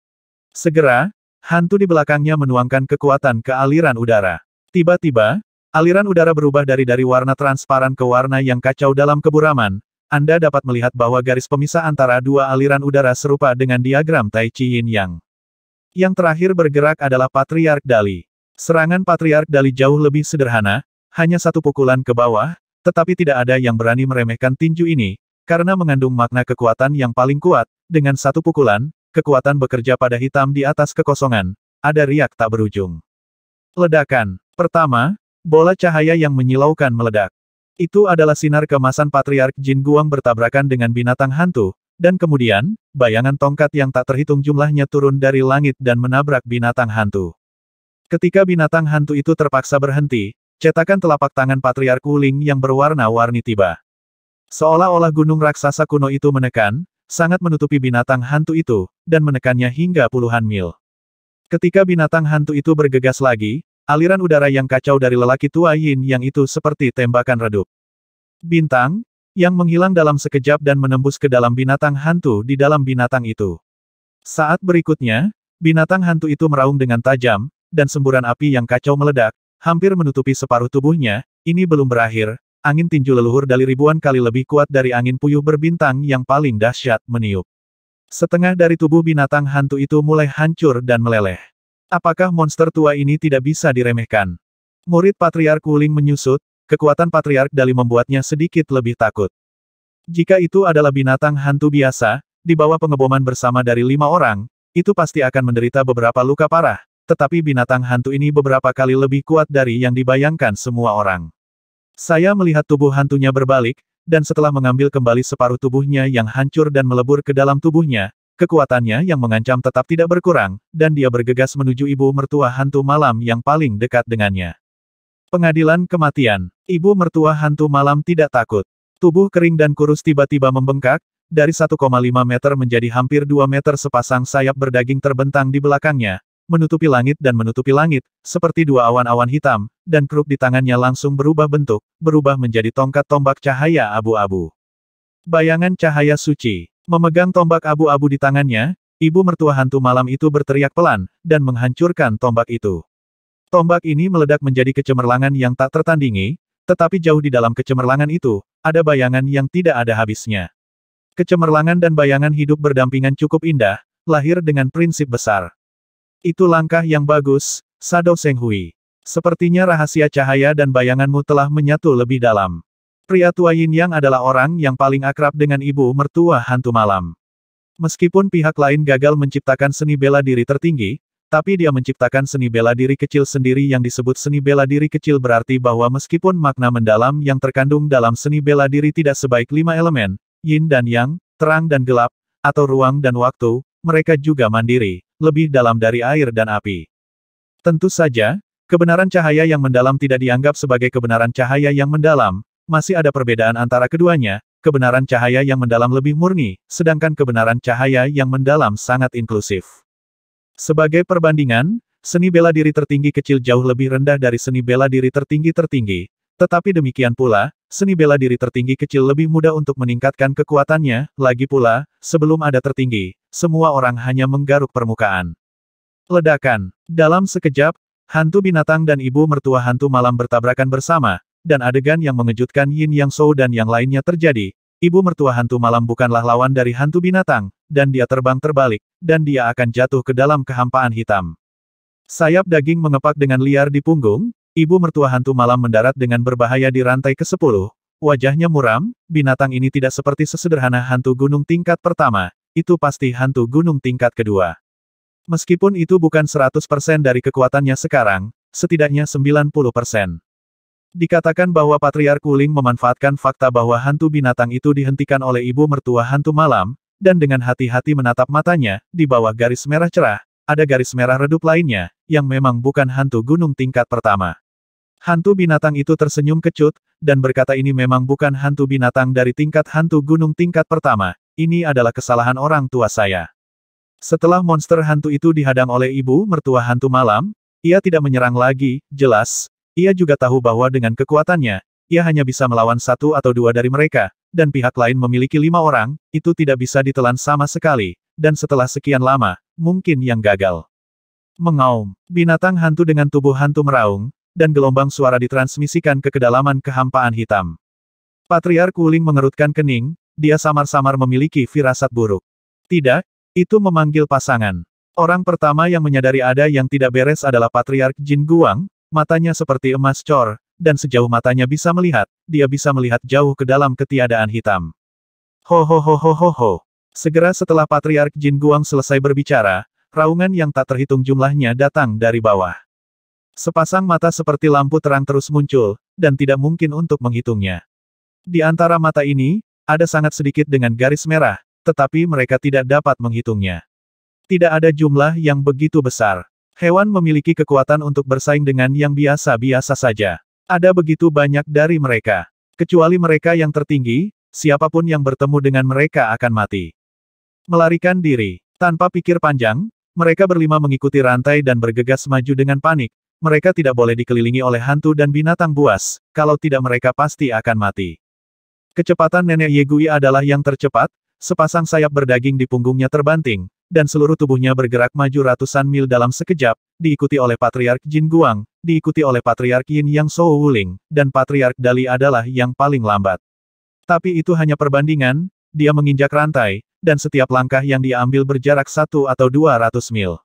Segera, hantu di belakangnya menuangkan kekuatan ke aliran udara. Tiba-tiba, aliran udara berubah dari warna transparan ke warna yang kacau dalam keburaman. Anda dapat melihat bahwa garis pemisah antara dua aliran udara serupa dengan diagram Tai Chi Yin Yang. Yang terakhir bergerak adalah Patriark Dali. Serangan Patriark Dali jauh lebih sederhana, hanya satu pukulan ke bawah, tetapi tidak ada yang berani meremehkan tinju ini, karena mengandung makna kekuatan yang paling kuat. Dengan satu pukulan, kekuatan bekerja pada hitam di atas kekosongan. Ada riak tak berujung. Ledakan. Pertama, bola cahaya yang menyilaukan meledak. Itu adalah sinar keemasan Patriark Jin Guang bertabrakan dengan binatang hantu, Dan kemudian, bayangan tongkat yang tak terhitung jumlahnya turun dari langit dan menabrak binatang hantu. Ketika binatang hantu itu terpaksa berhenti, cetakan telapak tangan Patriark Wuling yang berwarna-warni tiba. Seolah-olah gunung raksasa kuno itu menekan, sangat menutupi binatang hantu itu, dan menekannya hingga puluhan mil. Ketika binatang hantu itu bergegas lagi, aliran udara yang kacau dari lelaki tua Yin Yang itu seperti tembakan redup. Bintang, yang menghilang dalam sekejap dan menembus ke dalam binatang hantu di dalam binatang itu. Saat berikutnya, binatang hantu itu meraung dengan tajam, dan semburan api yang kacau meledak, hampir menutupi separuh tubuhnya. Ini belum berakhir, angin tinju leluhur dari ribuan kali lebih kuat dari angin puyuh berbintang yang paling dahsyat meniup. Setengah dari tubuh binatang hantu itu mulai hancur dan meleleh. Apakah monster tua ini tidak bisa diremehkan? Murid Patriark Wuling menyusut. Kekuatan Patriark Dali membuatnya sedikit lebih takut. Jika itu adalah binatang hantu biasa, di bawah pengeboman bersama dari 5 orang, itu pasti akan menderita beberapa luka parah, tetapi binatang hantu ini beberapa kali lebih kuat dari yang dibayangkan semua orang. Saya melihat tubuh hantunya berbalik, dan setelah mengambil kembali separuh tubuhnya yang hancur dan melebur ke dalam tubuhnya, kekuatannya yang mengancam tetap tidak berkurang, dan dia bergegas menuju ibu mertua hantu malam yang paling dekat dengannya. Pengadilan kematian. Ibu mertua hantu malam tidak takut. Tubuh kering dan kurus tiba-tiba membengkak, dari 1,5 meter menjadi hampir 2 meter sepasang sayap berdaging terbentang di belakangnya, menutupi langit dan menutupi langit, seperti dua awan-awan hitam, dan kruk di tangannya langsung berubah bentuk, berubah menjadi tongkat tombak cahaya abu-abu. Bayangan cahaya suci. Memegang tombak abu-abu di tangannya, ibu mertua hantu malam itu berteriak pelan, dan menghancurkan tombak itu. Tombak ini meledak menjadi kecemerlangan yang tak tertandingi, tetapi jauh di dalam kecemerlangan itu, ada bayangan yang tidak ada habisnya. Kecemerlangan dan bayangan hidup berdampingan cukup indah, lahir dengan prinsip besar. Itu langkah yang bagus, Shadow Zheng Hui. Sepertinya rahasia cahaya dan bayanganmu telah menyatu lebih dalam. Pria tua Yin Yang adalah orang yang paling akrab dengan ibu mertua hantu malam. Meskipun pihak lain gagal menciptakan seni bela diri tertinggi, tapi dia menciptakan seni bela diri kecil sendiri yang disebut seni bela diri kecil berarti bahwa meskipun makna mendalam yang terkandung dalam seni bela diri tidak sebaik 5 elemen, Yin dan Yang, terang dan gelap, atau ruang dan waktu, mereka juga mandiri, lebih dalam dari air dan api. Tentu saja, kebenaran cahaya yang mendalam tidak dianggap sebagai kebenaran cahaya yang mendalam, masih ada perbedaan antara keduanya, kebenaran cahaya yang mendalam lebih murni, sedangkan kebenaran cahaya yang mendalam sangat inklusif. Sebagai perbandingan, seni bela diri tertinggi kecil jauh lebih rendah dari seni bela diri tertinggi, tetapi demikian pula, seni bela diri tertinggi kecil lebih mudah untuk meningkatkan kekuatannya, lagi pula, sebelum ada tertinggi, semua orang hanya menggaruk permukaan. Ledakan. Dalam sekejap, hantu binatang dan ibu mertua hantu malam bertabrakan bersama, dan adegan yang mengejutkan Yin Yang Shou dan yang lainnya terjadi. Ibu mertua hantu malam bukanlah lawan dari hantu binatang, dan dia terbang terbalik, dan dia akan jatuh ke dalam kehampaan hitam. Sayap daging mengepak dengan liar di punggung, ibu mertua hantu malam mendarat dengan berbahaya di rantai ke-10, wajahnya muram, binatang ini tidak seperti sesederhana hantu gunung tingkat pertama, itu pasti hantu gunung tingkat kedua. Meskipun itu bukan 100% dari kekuatannya sekarang, setidaknya 90%. Dikatakan bahwa Patriark Wuling memanfaatkan fakta bahwa hantu binatang itu dihentikan oleh ibu mertua hantu malam, dan dengan hati-hati menatap matanya, di bawah garis merah cerah, ada garis merah redup lainnya, yang memang bukan hantu gunung tingkat pertama. Hantu binatang itu tersenyum kecut, dan berkata ini memang bukan hantu binatang dari tingkat hantu gunung tingkat pertama, ini adalah kesalahan orang tua saya. Setelah monster hantu itu dihadang oleh ibu mertua hantu malam, ia tidak menyerang lagi, jelas. Ia juga tahu bahwa dengan kekuatannya, ia hanya bisa melawan 1 atau 2 dari mereka, dan pihak lain memiliki 5 orang, itu tidak bisa ditelan sama sekali, dan setelah sekian lama, mungkin yang gagal. Mengaum, binatang hantu dengan tubuh hantu meraung, dan gelombang suara ditransmisikan ke kedalaman kehampaan hitam. Patriark Wuling mengerutkan kening, dia samar-samar memiliki firasat buruk. Tidak, itu memanggil pasangan. Orang pertama yang menyadari ada yang tidak beres adalah Patriark Jin Guang. Matanya seperti emas cor, dan sejauh matanya bisa melihat, dia bisa melihat jauh ke dalam ketiadaan hitam. Ho ho ho ho ho ho. Segera setelah Patriark Jin Guang selesai berbicara, raungan yang tak terhitung jumlahnya datang dari bawah. Sepasang mata seperti lampu terang terus muncul, dan tidak mungkin untuk menghitungnya. Di antara mata ini, ada sangat sedikit dengan garis merah, tetapi mereka tidak dapat menghitungnya. Tidak ada jumlah yang begitu besar. Hewan memiliki kekuatan untuk bersaing dengan yang biasa-biasa saja. Ada begitu banyak dari mereka. Kecuali mereka yang tertinggi, siapapun yang bertemu dengan mereka akan mati. Melarikan diri. Tanpa pikir panjang, mereka berlima mengikuti rantai dan bergegas maju dengan panik. Mereka tidak boleh dikelilingi oleh hantu dan binatang buas, kalau tidak mereka pasti akan mati. Kecepatan Nenek Yegui adalah yang tercepat, sepasang sayap berdaging di punggungnya terbanting, dan seluruh tubuhnya bergerak maju ratusan mil dalam sekejap, diikuti oleh Patriark Jin Guang, diikuti oleh Patriark Yin Yang Shou Wuling, dan Patriark Dali adalah yang paling lambat. Tapi itu hanya perbandingan, dia menginjak rantai, dan setiap langkah yang dia ambil berjarak 1 atau 200 mil.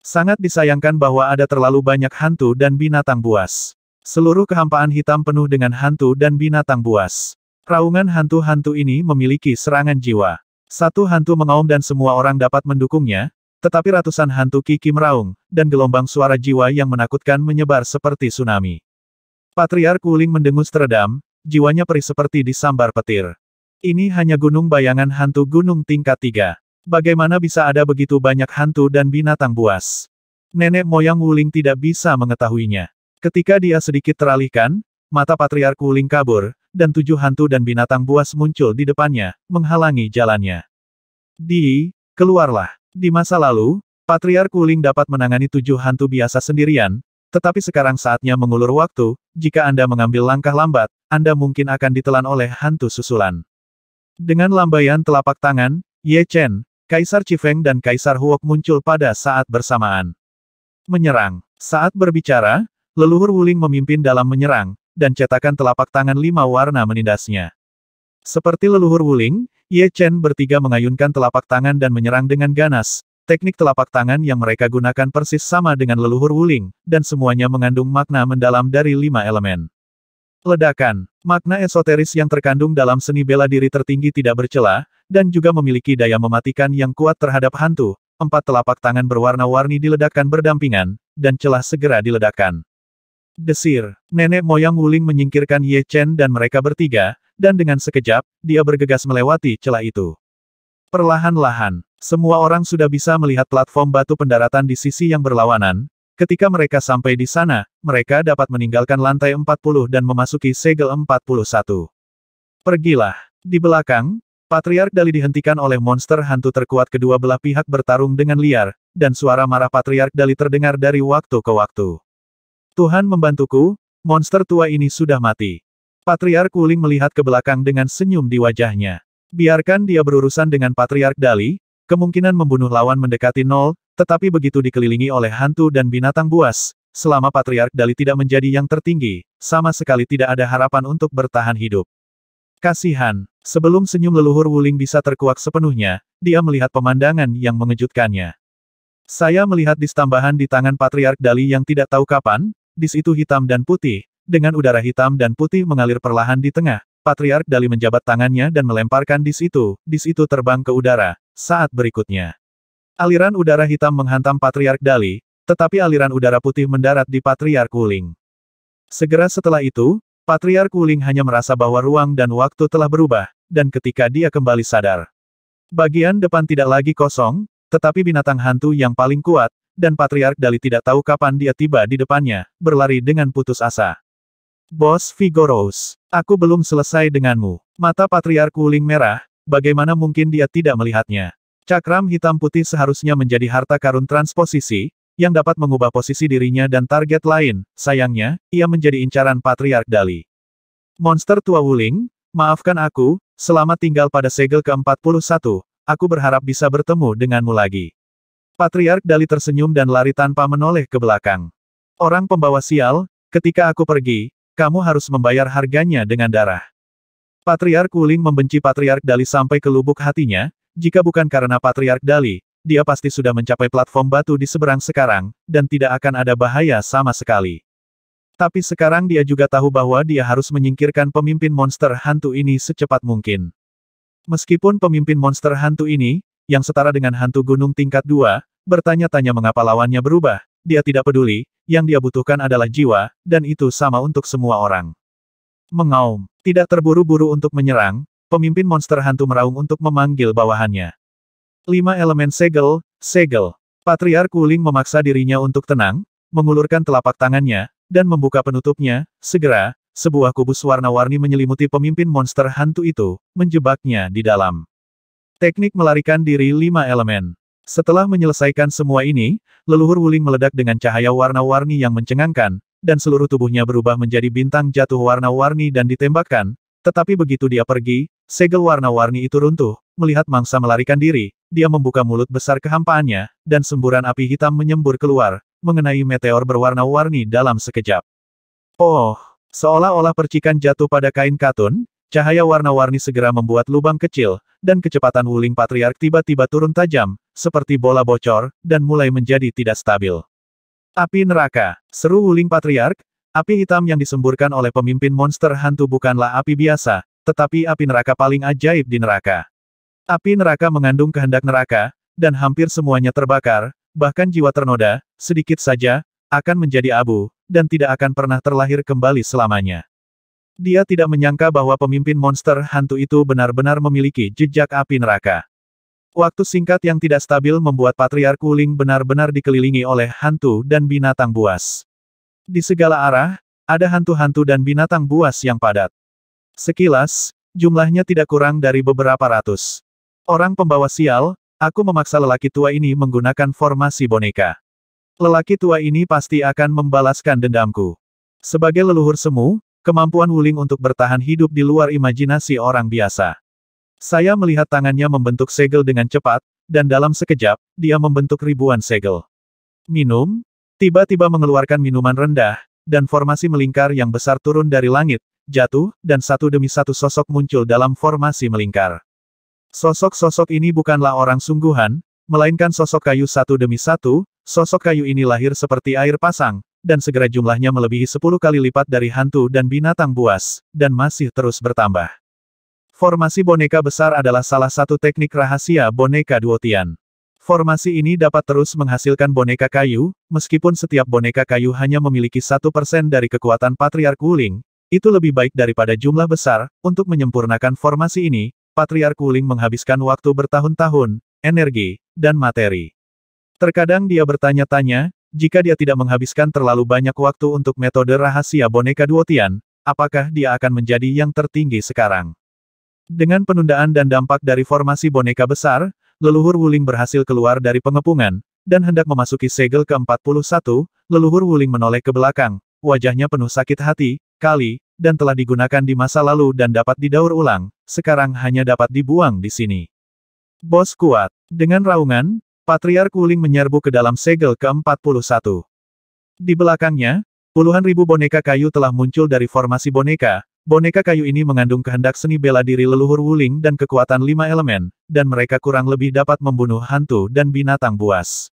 Sangat disayangkan bahwa ada terlalu banyak hantu dan binatang buas. Seluruh kehampaan hitam penuh dengan hantu dan binatang buas. Raungan hantu-hantu ini memiliki serangan jiwa. Satu hantu mengaum dan semua orang dapat mendukungnya, tetapi ratusan hantu kiki meraung, dan gelombang suara jiwa yang menakutkan menyebar seperti tsunami. Patriark Wuling mendengus teredam, jiwanya perih seperti disambar petir. Ini hanya gunung bayangan hantu gunung tingkat 3. Bagaimana bisa ada begitu banyak hantu dan binatang buas? Nenek moyang Wuling tidak bisa mengetahuinya. Ketika dia sedikit teralihkan, mata Patriark Wuling kabur, dan 7 hantu dan binatang buas muncul di depannya, menghalangi jalannya. Keluarlah. Di masa lalu, Patriark Wuling dapat menangani 7 hantu biasa sendirian, tetapi sekarang saatnya mengulur waktu, jika Anda mengambil langkah lambat, Anda mungkin akan ditelan oleh hantu susulan. Dengan lambaian telapak tangan, Ye Chen, Kaisar Chifeng dan Kaisar Huok muncul pada saat bersamaan. Menyerang. Saat berbicara, leluhur Wuling memimpin dalam menyerang, dan cetakan telapak tangan 5 warna menindasnya. Seperti leluhur Wuling, Ye Chen bertiga mengayunkan telapak tangan dan menyerang dengan ganas. Teknik telapak tangan yang mereka gunakan persis sama dengan leluhur Wuling, dan semuanya mengandung makna mendalam dari 5 elemen. Ledakan. Makna esoteris yang terkandung dalam seni bela diri tertinggi tidak bercela, dan juga memiliki daya mematikan yang kuat terhadap hantu. 4 telapak tangan berwarna-warni diledakkan berdampingan, dan celah segera diledakkan. Desir. Nenek moyang Wuling menyingkirkan Ye Chen dan mereka bertiga, dan dengan sekejap, dia bergegas melewati celah itu. Perlahan-lahan, semua orang sudah bisa melihat platform batu pendaratan di sisi yang berlawanan. Ketika mereka sampai di sana, mereka dapat meninggalkan lantai 40 dan memasuki segel 41. Pergilah. Di belakang, Patriark Dali dihentikan oleh monster hantu terkuat kedua belah pihak bertarung dengan liar, dan suara marah Patriark Dali terdengar dari waktu ke waktu. Tuhan membantuku, monster tua ini sudah mati. Patriark Wuling melihat ke belakang dengan senyum di wajahnya. Biarkan dia berurusan dengan Patriark Dali, kemungkinan membunuh lawan mendekati 0, tetapi begitu dikelilingi oleh hantu dan binatang buas, selama Patriark Dali tidak menjadi yang tertinggi, sama sekali tidak ada harapan untuk bertahan hidup. Kasihan. Sebelum senyum leluhur Wuling bisa terkuak sepenuhnya, dia melihat pemandangan yang mengejutkannya. Saya melihat dis tambahan di tangan Patriark Dali yang tidak tahu kapan, dis itu hitam dan putih, dengan udara hitam dan putih mengalir perlahan di tengah. Patriark Dali menjabat tangannya dan melemparkan dis itu terbang ke udara. Saat berikutnya, aliran udara hitam menghantam Patriark Dali, tetapi aliran udara putih mendarat di Patriark Wuling. Segera setelah itu, Patriark Wuling hanya merasa bahwa ruang dan waktu telah berubah, dan ketika dia kembali sadar, bagian depan tidak lagi kosong, tetapi binatang hantu yang paling kuat, dan Patriark Dali tidak tahu kapan dia tiba di depannya, berlari dengan putus asa. Bos Vigorous, aku belum selesai denganmu. Mata Patriark Wuling merah, bagaimana mungkin dia tidak melihatnya? Cakram hitam putih seharusnya menjadi harta karun transposisi, yang dapat mengubah posisi dirinya dan target lain. Sayangnya, ia menjadi incaran Patriark Dali. Monster tua Wuling, maafkan aku, selamat tinggal pada segel ke-41, aku berharap bisa bertemu denganmu lagi. Patriark Dali tersenyum dan lari tanpa menoleh ke belakang. Orang pembawa sial, ketika aku pergi, kamu harus membayar harganya dengan darah. Patriark Wuling membenci Patriark Dali sampai ke lubuk hatinya, jika bukan karena Patriark Dali, dia pasti sudah mencapai platform batu di seberang sekarang, dan tidak akan ada bahaya sama sekali. Tapi sekarang dia juga tahu bahwa dia harus menyingkirkan pemimpin monster hantu ini secepat mungkin. Meskipun pemimpin monster hantu ini, yang setara dengan hantu gunung tingkat 2, bertanya-tanya mengapa lawannya berubah, dia tidak peduli, yang dia butuhkan adalah jiwa, dan itu sama untuk semua orang. Mengaum, tidak terburu-buru untuk menyerang, pemimpin monster hantu meraung untuk memanggil bawahannya. 5 elemen segel, segel. Patriark Wuling memaksa dirinya untuk tenang, mengulurkan telapak tangannya, dan membuka penutupnya. Segera, sebuah kubus warna-warni menyelimuti pemimpin monster hantu itu, menjebaknya di dalam. Teknik melarikan diri 5 elemen. Setelah menyelesaikan semua ini, leluhur Wuling meledak dengan cahaya warna-warni yang mencengangkan, dan seluruh tubuhnya berubah menjadi bintang jatuh warna-warni dan ditembakkan. Tetapi begitu dia pergi, segel warna-warni itu runtuh. Melihat mangsa melarikan diri, dia membuka mulut besar kehampaannya, dan semburan api hitam menyembur keluar, mengenai meteor berwarna-warni dalam sekejap. Oh, seolah-olah percikan jatuh pada kain katun, cahaya warna-warni segera membuat lubang kecil, dan kecepatan Wuling Patriark tiba-tiba turun tajam, seperti bola bocor, dan mulai menjadi tidak stabil. Api neraka, seru Wuling Patriark. Api hitam yang disemburkan oleh pemimpin monster hantu bukanlah api biasa, tetapi api neraka paling ajaib di neraka. Api neraka mengandung kehendak neraka, dan hampir semuanya terbakar, bahkan jiwa ternoda, sedikit saja, akan menjadi abu, dan tidak akan pernah terlahir kembali selamanya. Dia tidak menyangka bahwa pemimpin monster hantu itu benar-benar memiliki jejak api neraka. Waktu singkat yang tidak stabil membuat Patriark Wuling benar-benar dikelilingi oleh hantu dan binatang buas. Di segala arah, ada hantu-hantu dan binatang buas yang padat. Sekilas, jumlahnya tidak kurang dari beberapa ratus. Orang pembawa sial, aku memaksa lelaki tua ini menggunakan formasi boneka. Lelaki tua ini pasti akan membalaskan dendamku. Sebagai leluhur semu, kemampuan Wuling untuk bertahan hidup di luar imajinasi orang biasa. Saya melihat tangannya membentuk segel dengan cepat, dan dalam sekejap, dia membentuk ribuan segel. Minum, tiba-tiba mengeluarkan minuman rendah, dan formasi melingkar yang besar turun dari langit, jatuh, dan satu demi satu sosok muncul dalam formasi melingkar. Sosok-sosok ini bukanlah orang sungguhan, melainkan sosok kayu satu demi satu. Sosok kayu ini lahir seperti air pasang, dan segera jumlahnya melebihi 10 kali lipat dari hantu dan binatang buas, dan masih terus bertambah. Formasi boneka besar adalah salah satu teknik rahasia boneka Duotian. Formasi ini dapat terus menghasilkan boneka kayu, meskipun setiap boneka kayu hanya memiliki 1% dari kekuatan Patriark Wuling. Itu lebih baik daripada jumlah besar. Untuk menyempurnakan formasi ini, Patriark Wuling menghabiskan waktu bertahun-tahun, energi, dan materi. Terkadang dia bertanya-tanya, jika dia tidak menghabiskan terlalu banyak waktu untuk metode rahasia boneka Duotian, apakah dia akan menjadi yang tertinggi sekarang? Dengan penundaan dan dampak dari formasi boneka besar, leluhur Wuling berhasil keluar dari pengepungan, dan hendak memasuki segel ke-41, leluhur Wuling menoleh ke belakang, wajahnya penuh sakit hati, dan telah digunakan di masa lalu dan dapat didaur ulang, sekarang hanya dapat dibuang di sini. Bos kuat. Dengan raungan, Patriark Wuling menyerbu ke dalam segel ke-41. Di belakangnya, puluhan ribu boneka kayu telah muncul dari formasi boneka. Boneka kayu ini mengandung kehendak seni bela diri leluhur Wuling dan kekuatan 5 elemen, dan mereka kurang lebih dapat membunuh hantu dan binatang buas.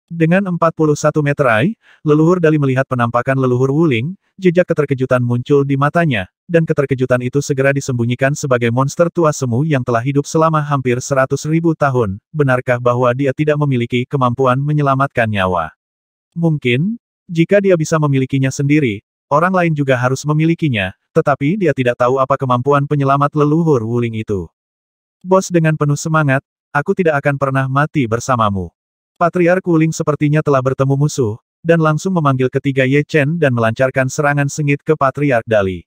Dengan 41 meterai, leluhur Dali melihat penampakan leluhur Wuling, jejak keterkejutan muncul di matanya, dan keterkejutan itu segera disembunyikan sebagai monster tua semu yang telah hidup selama hampir 100.000 tahun. Benarkah bahwa dia tidak memiliki kemampuan menyelamatkan nyawa? Mungkin, jika dia bisa memilikinya sendiri, orang lain juga harus memilikinya, tetapi dia tidak tahu apa kemampuan penyelamat leluhur Wuling itu. Bos, dengan penuh semangat, aku tidak akan pernah mati bersamamu. Patriark Wuling sepertinya telah bertemu musuh, dan langsung memanggil ketiga Ye Chen dan melancarkan serangan sengit ke Patriark Dali.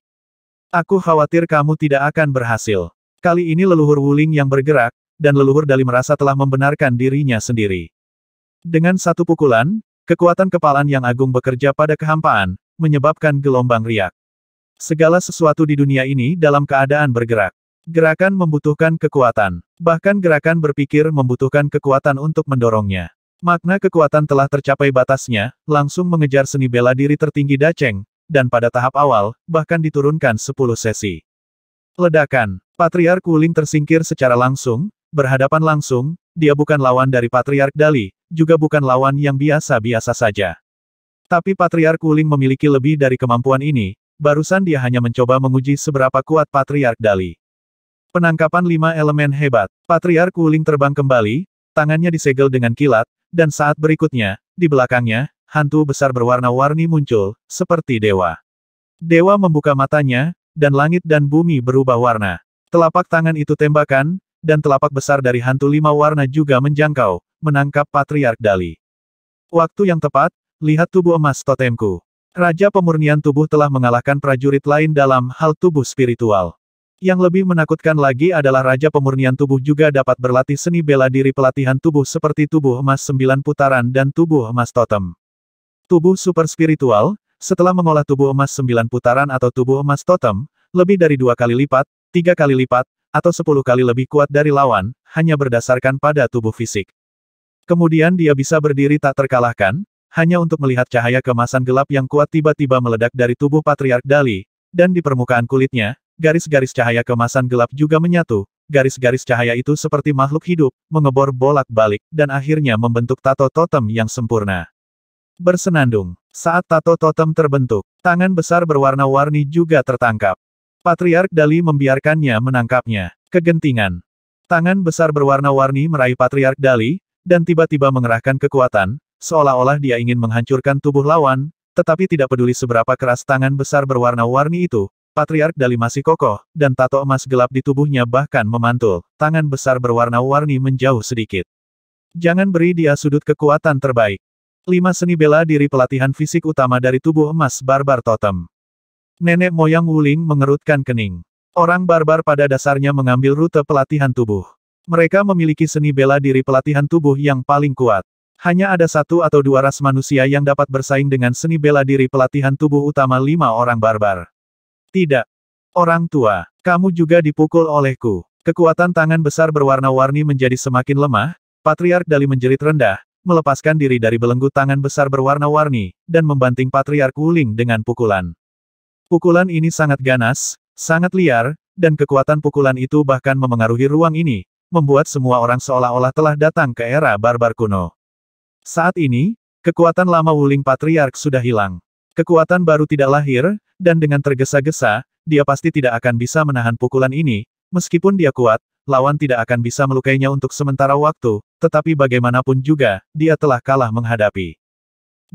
Aku khawatir kamu tidak akan berhasil. Kali ini leluhur Wuling yang bergerak, dan leluhur Dali merasa telah membenarkan dirinya sendiri. Dengan satu pukulan, kekuatan kepalan yang agung bekerja pada kehampaan, menyebabkan gelombang riak. Segala sesuatu di dunia ini dalam keadaan bergerak. Gerakan membutuhkan kekuatan. Bahkan gerakan berpikir membutuhkan kekuatan untuk mendorongnya. Makna kekuatan telah tercapai batasnya, langsung mengejar seni bela diri tertinggi Dacheng, dan pada tahap awal, bahkan diturunkan 10 sesi. Ledakan. Patriark Wuling tersingkir secara langsung, berhadapan langsung, dia bukan lawan dari Patriark Dali, juga bukan lawan yang biasa-biasa saja. Tapi Patriark Wuling memiliki lebih dari kemampuan ini, barusan dia hanya mencoba menguji seberapa kuat Patriark Dali. Penangkapan 5 elemen hebat. Patriark Wuling terbang kembali, tangannya disegel dengan kilat, dan saat berikutnya, di belakangnya, hantu besar berwarna-warni muncul, seperti dewa. Dewa membuka matanya, dan langit dan bumi berubah warna. Telapak tangan itu tembakan, dan telapak besar dari hantu 5 warna juga menjangkau, menangkap Patriark Dali. Waktu yang tepat, lihat tubuh emas totemku. Raja Pemurnian Tubuh telah mengalahkan prajurit lain dalam hal tubuh spiritual. Yang lebih menakutkan lagi adalah Raja Pemurnian Tubuh juga dapat berlatih seni bela diri pelatihan tubuh seperti tubuh emas 9 putaran dan tubuh emas totem. Tubuh super spiritual, setelah mengolah tubuh emas 9 putaran atau tubuh emas totem, lebih dari 2 kali lipat, 3 kali lipat, atau 10 kali lebih kuat dari lawan, hanya berdasarkan pada tubuh fisik. Kemudian dia bisa berdiri tak terkalahkan, hanya untuk melihat cahaya kemasan gelap yang kuat tiba-tiba meledak dari tubuh Patriark Dali, dan di permukaan kulitnya, garis-garis cahaya kemasan gelap juga menyatu, garis-garis cahaya itu seperti makhluk hidup, mengebor bolak-balik, dan akhirnya membentuk tato totem yang sempurna. Bersenandung. Saat tato totem terbentuk, tangan besar berwarna-warni juga tertangkap. Patriark Dali membiarkannya menangkapnya. Kegentingan. Tangan besar berwarna-warni meraih Patriark Dali, dan tiba-tiba mengerahkan kekuatan, seolah-olah dia ingin menghancurkan tubuh lawan, tetapi tidak peduli seberapa keras tangan besar berwarna-warni itu, Patriark Dali masih kokoh, dan tato emas gelap di tubuhnya bahkan memantul, tangan besar berwarna-warni menjauh sedikit. Jangan beri dia sudut kekuatan terbaik. 5 seni bela diri pelatihan fisik utama dari tubuh emas barbar totem. Nenek moyang Wuling mengerutkan kening. Orang barbar pada dasarnya mengambil rute pelatihan tubuh. Mereka memiliki seni bela diri pelatihan tubuh yang paling kuat. Hanya ada 1 atau 2 ras manusia yang dapat bersaing dengan seni bela diri pelatihan tubuh utama 5 orang barbar. Tidak. Orang tua, kamu juga dipukul olehku. Kekuatan tangan besar berwarna-warni menjadi semakin lemah, Patriark Dali menjerit rendah, melepaskan diri dari belenggu tangan besar berwarna-warni, dan membanting Patriark Wuling dengan pukulan. Pukulan ini sangat ganas, sangat liar, dan kekuatan pukulan itu bahkan memengaruhi ruang ini, membuat semua orang seolah-olah telah datang ke era barbar kuno. Saat ini, kekuatan lama Wuling Patriark sudah hilang. Kekuatan baru tidak lahir, dan dengan tergesa-gesa, dia pasti tidak akan bisa menahan pukulan ini, meskipun dia kuat, lawan tidak akan bisa melukainya untuk sementara waktu, tetapi bagaimanapun juga, dia telah kalah menghadapi.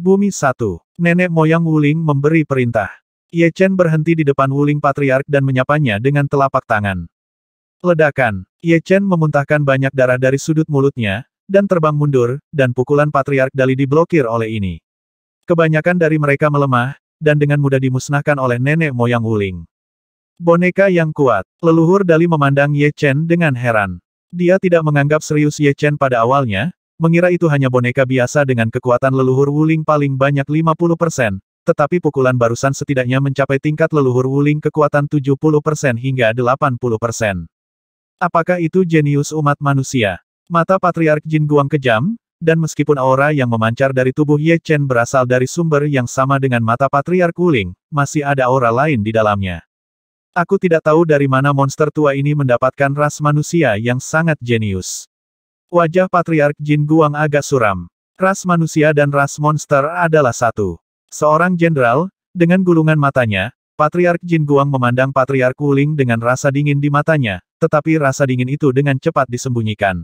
Bumi 1. Nenek moyang Wuling memberi perintah. Ye Chen berhenti di depan Wuling Patriark dan menyapanya dengan telapak tangan. Ledakan. Ye Chen memuntahkan banyak darah dari sudut mulutnya, dan terbang mundur, dan pukulan Patriark Dali diblokir oleh ini. Kebanyakan dari mereka melemah, dan dengan mudah dimusnahkan oleh nenek moyang Wuling. Boneka yang kuat. Leluhur Dali memandang Ye Chen dengan heran. Dia tidak menganggap serius Ye Chen pada awalnya, mengira itu hanya boneka biasa dengan kekuatan leluhur Wuling paling banyak 50%. Tetapi pukulan barusan setidaknya mencapai tingkat leluhur Wuling kekuatan 70% hingga 80%. Apakah itu jenius umat manusia? Mata Patriark Jin Guang kejam, dan meskipun aura yang memancar dari tubuh Ye Chen berasal dari sumber yang sama dengan mata Patriark Wuling, masih ada aura lain di dalamnya. Aku tidak tahu dari mana monster tua ini mendapatkan ras manusia yang sangat jenius. Wajah Patriark Jin Guang agak suram. Ras manusia dan ras monster adalah satu. Seorang jenderal, dengan gulungan matanya, Patriark Jin Guang memandang Patriark Wuling dengan rasa dingin di matanya, tetapi rasa dingin itu dengan cepat disembunyikan.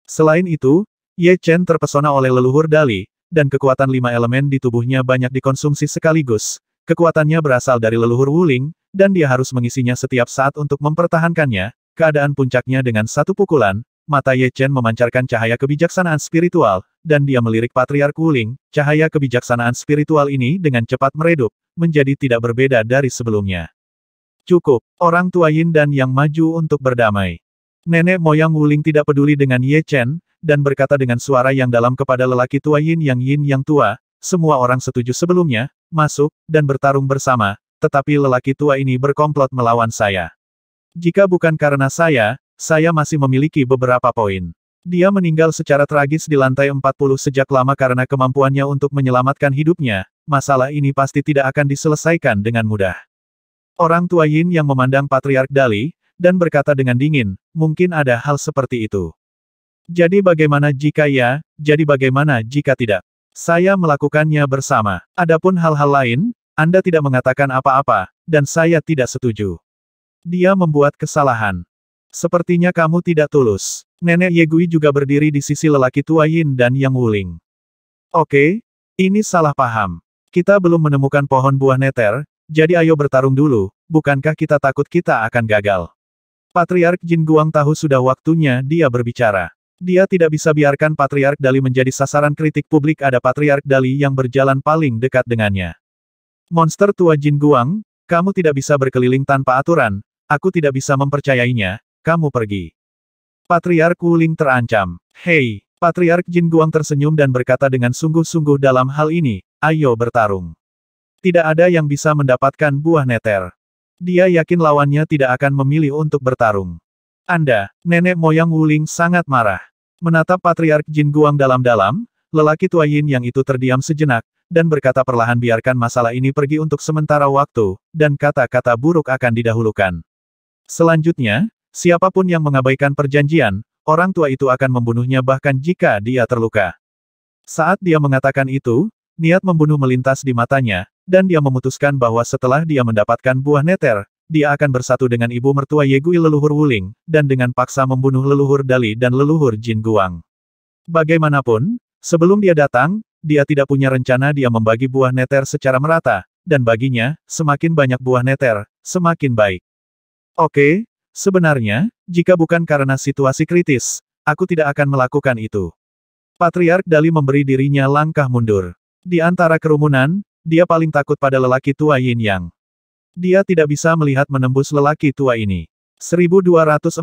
Selain itu, Ye Chen terpesona oleh leluhur Dali, dan kekuatan 5 elemen di tubuhnya banyak dikonsumsi sekaligus. Kekuatannya berasal dari leluhur Wuling, dan dia harus mengisinya setiap saat untuk mempertahankannya. Keadaan puncaknya dengan satu pukulan, mata Ye Chen memancarkan cahaya kebijaksanaan spiritual, dan dia melirik Patriark Wuling. Cahaya kebijaksanaan spiritual ini dengan cepat meredup, menjadi tidak berbeda dari sebelumnya. Cukup, orang tua Yin dan yang maju untuk berdamai. Nenek moyang Wuling tidak peduli dengan Ye Chen, dan berkata dengan suara yang dalam kepada lelaki tua Yin yang tua, semua orang setuju sebelumnya, masuk, dan bertarung bersama, tetapi lelaki tua ini berkomplot melawan saya. Jika bukan karena saya masih memiliki beberapa poin. Dia meninggal secara tragis di lantai 40 sejak lama karena kemampuannya untuk menyelamatkan hidupnya, masalah ini pasti tidak akan diselesaikan dengan mudah. Orang tua Yin yang memandang Patriark Dali, dan berkata dengan dingin, mungkin ada hal seperti itu. Jadi bagaimana jika ya, jadi bagaimana jika tidak? Saya melakukannya bersama. Adapun hal-hal lain, Anda tidak mengatakan apa-apa, dan saya tidak setuju. Dia membuat kesalahan. Sepertinya kamu tidak tulus. Nenek Ye Gui juga berdiri di sisi lelaki tua Yin dan Yang Wuling. Oke, ini salah paham. Kita belum menemukan pohon buah neter, jadi ayo bertarung dulu, bukankah kita takut kita akan gagal? Patriark Jin Guang tahu sudah waktunya dia berbicara. Dia tidak bisa biarkan Patriark Dali menjadi sasaran kritik publik. Ada Patriark Dali yang berjalan paling dekat dengannya. Monster tua Jin Guang, kamu tidak bisa berkeliling tanpa aturan, aku tidak bisa mempercayainya, kamu pergi. Patriark Wuling terancam. Hei, Patriark Jin Guang tersenyum dan berkata dengan sungguh-sungguh dalam hal ini, ayo bertarung. Tidak ada yang bisa mendapatkan buah neter. Dia yakin lawannya tidak akan memilih untuk bertarung. Anda, nenek moyang Wuling sangat marah. Menatap Patriark Jin Guang dalam-dalam, lelaki tua Yin yang itu terdiam sejenak, dan berkata perlahan biarkan masalah ini pergi untuk sementara waktu, dan kata-kata buruk akan didahulukan. Selanjutnya, siapapun yang mengabaikan perjanjian, orang tua itu akan membunuhnya bahkan jika dia terluka. Saat dia mengatakan itu, niat membunuh melintas di matanya, dan dia memutuskan bahwa setelah dia mendapatkan buah neter, dia akan bersatu dengan ibu mertua Ye Gui leluhur Wuling, dan dengan paksa membunuh leluhur Dali dan leluhur Jin Guang. Bagaimanapun, sebelum dia datang, dia tidak punya rencana dia membagi buah neter secara merata, dan baginya, semakin banyak buah neter, semakin baik. Oke, sebenarnya, jika bukan karena situasi kritis, aku tidak akan melakukan itu. Patriark Dali memberi dirinya langkah mundur. Di antara kerumunan, dia paling takut pada lelaki tua Yin Yang. Dia tidak bisa melihat menembus lelaki tua ini. 1240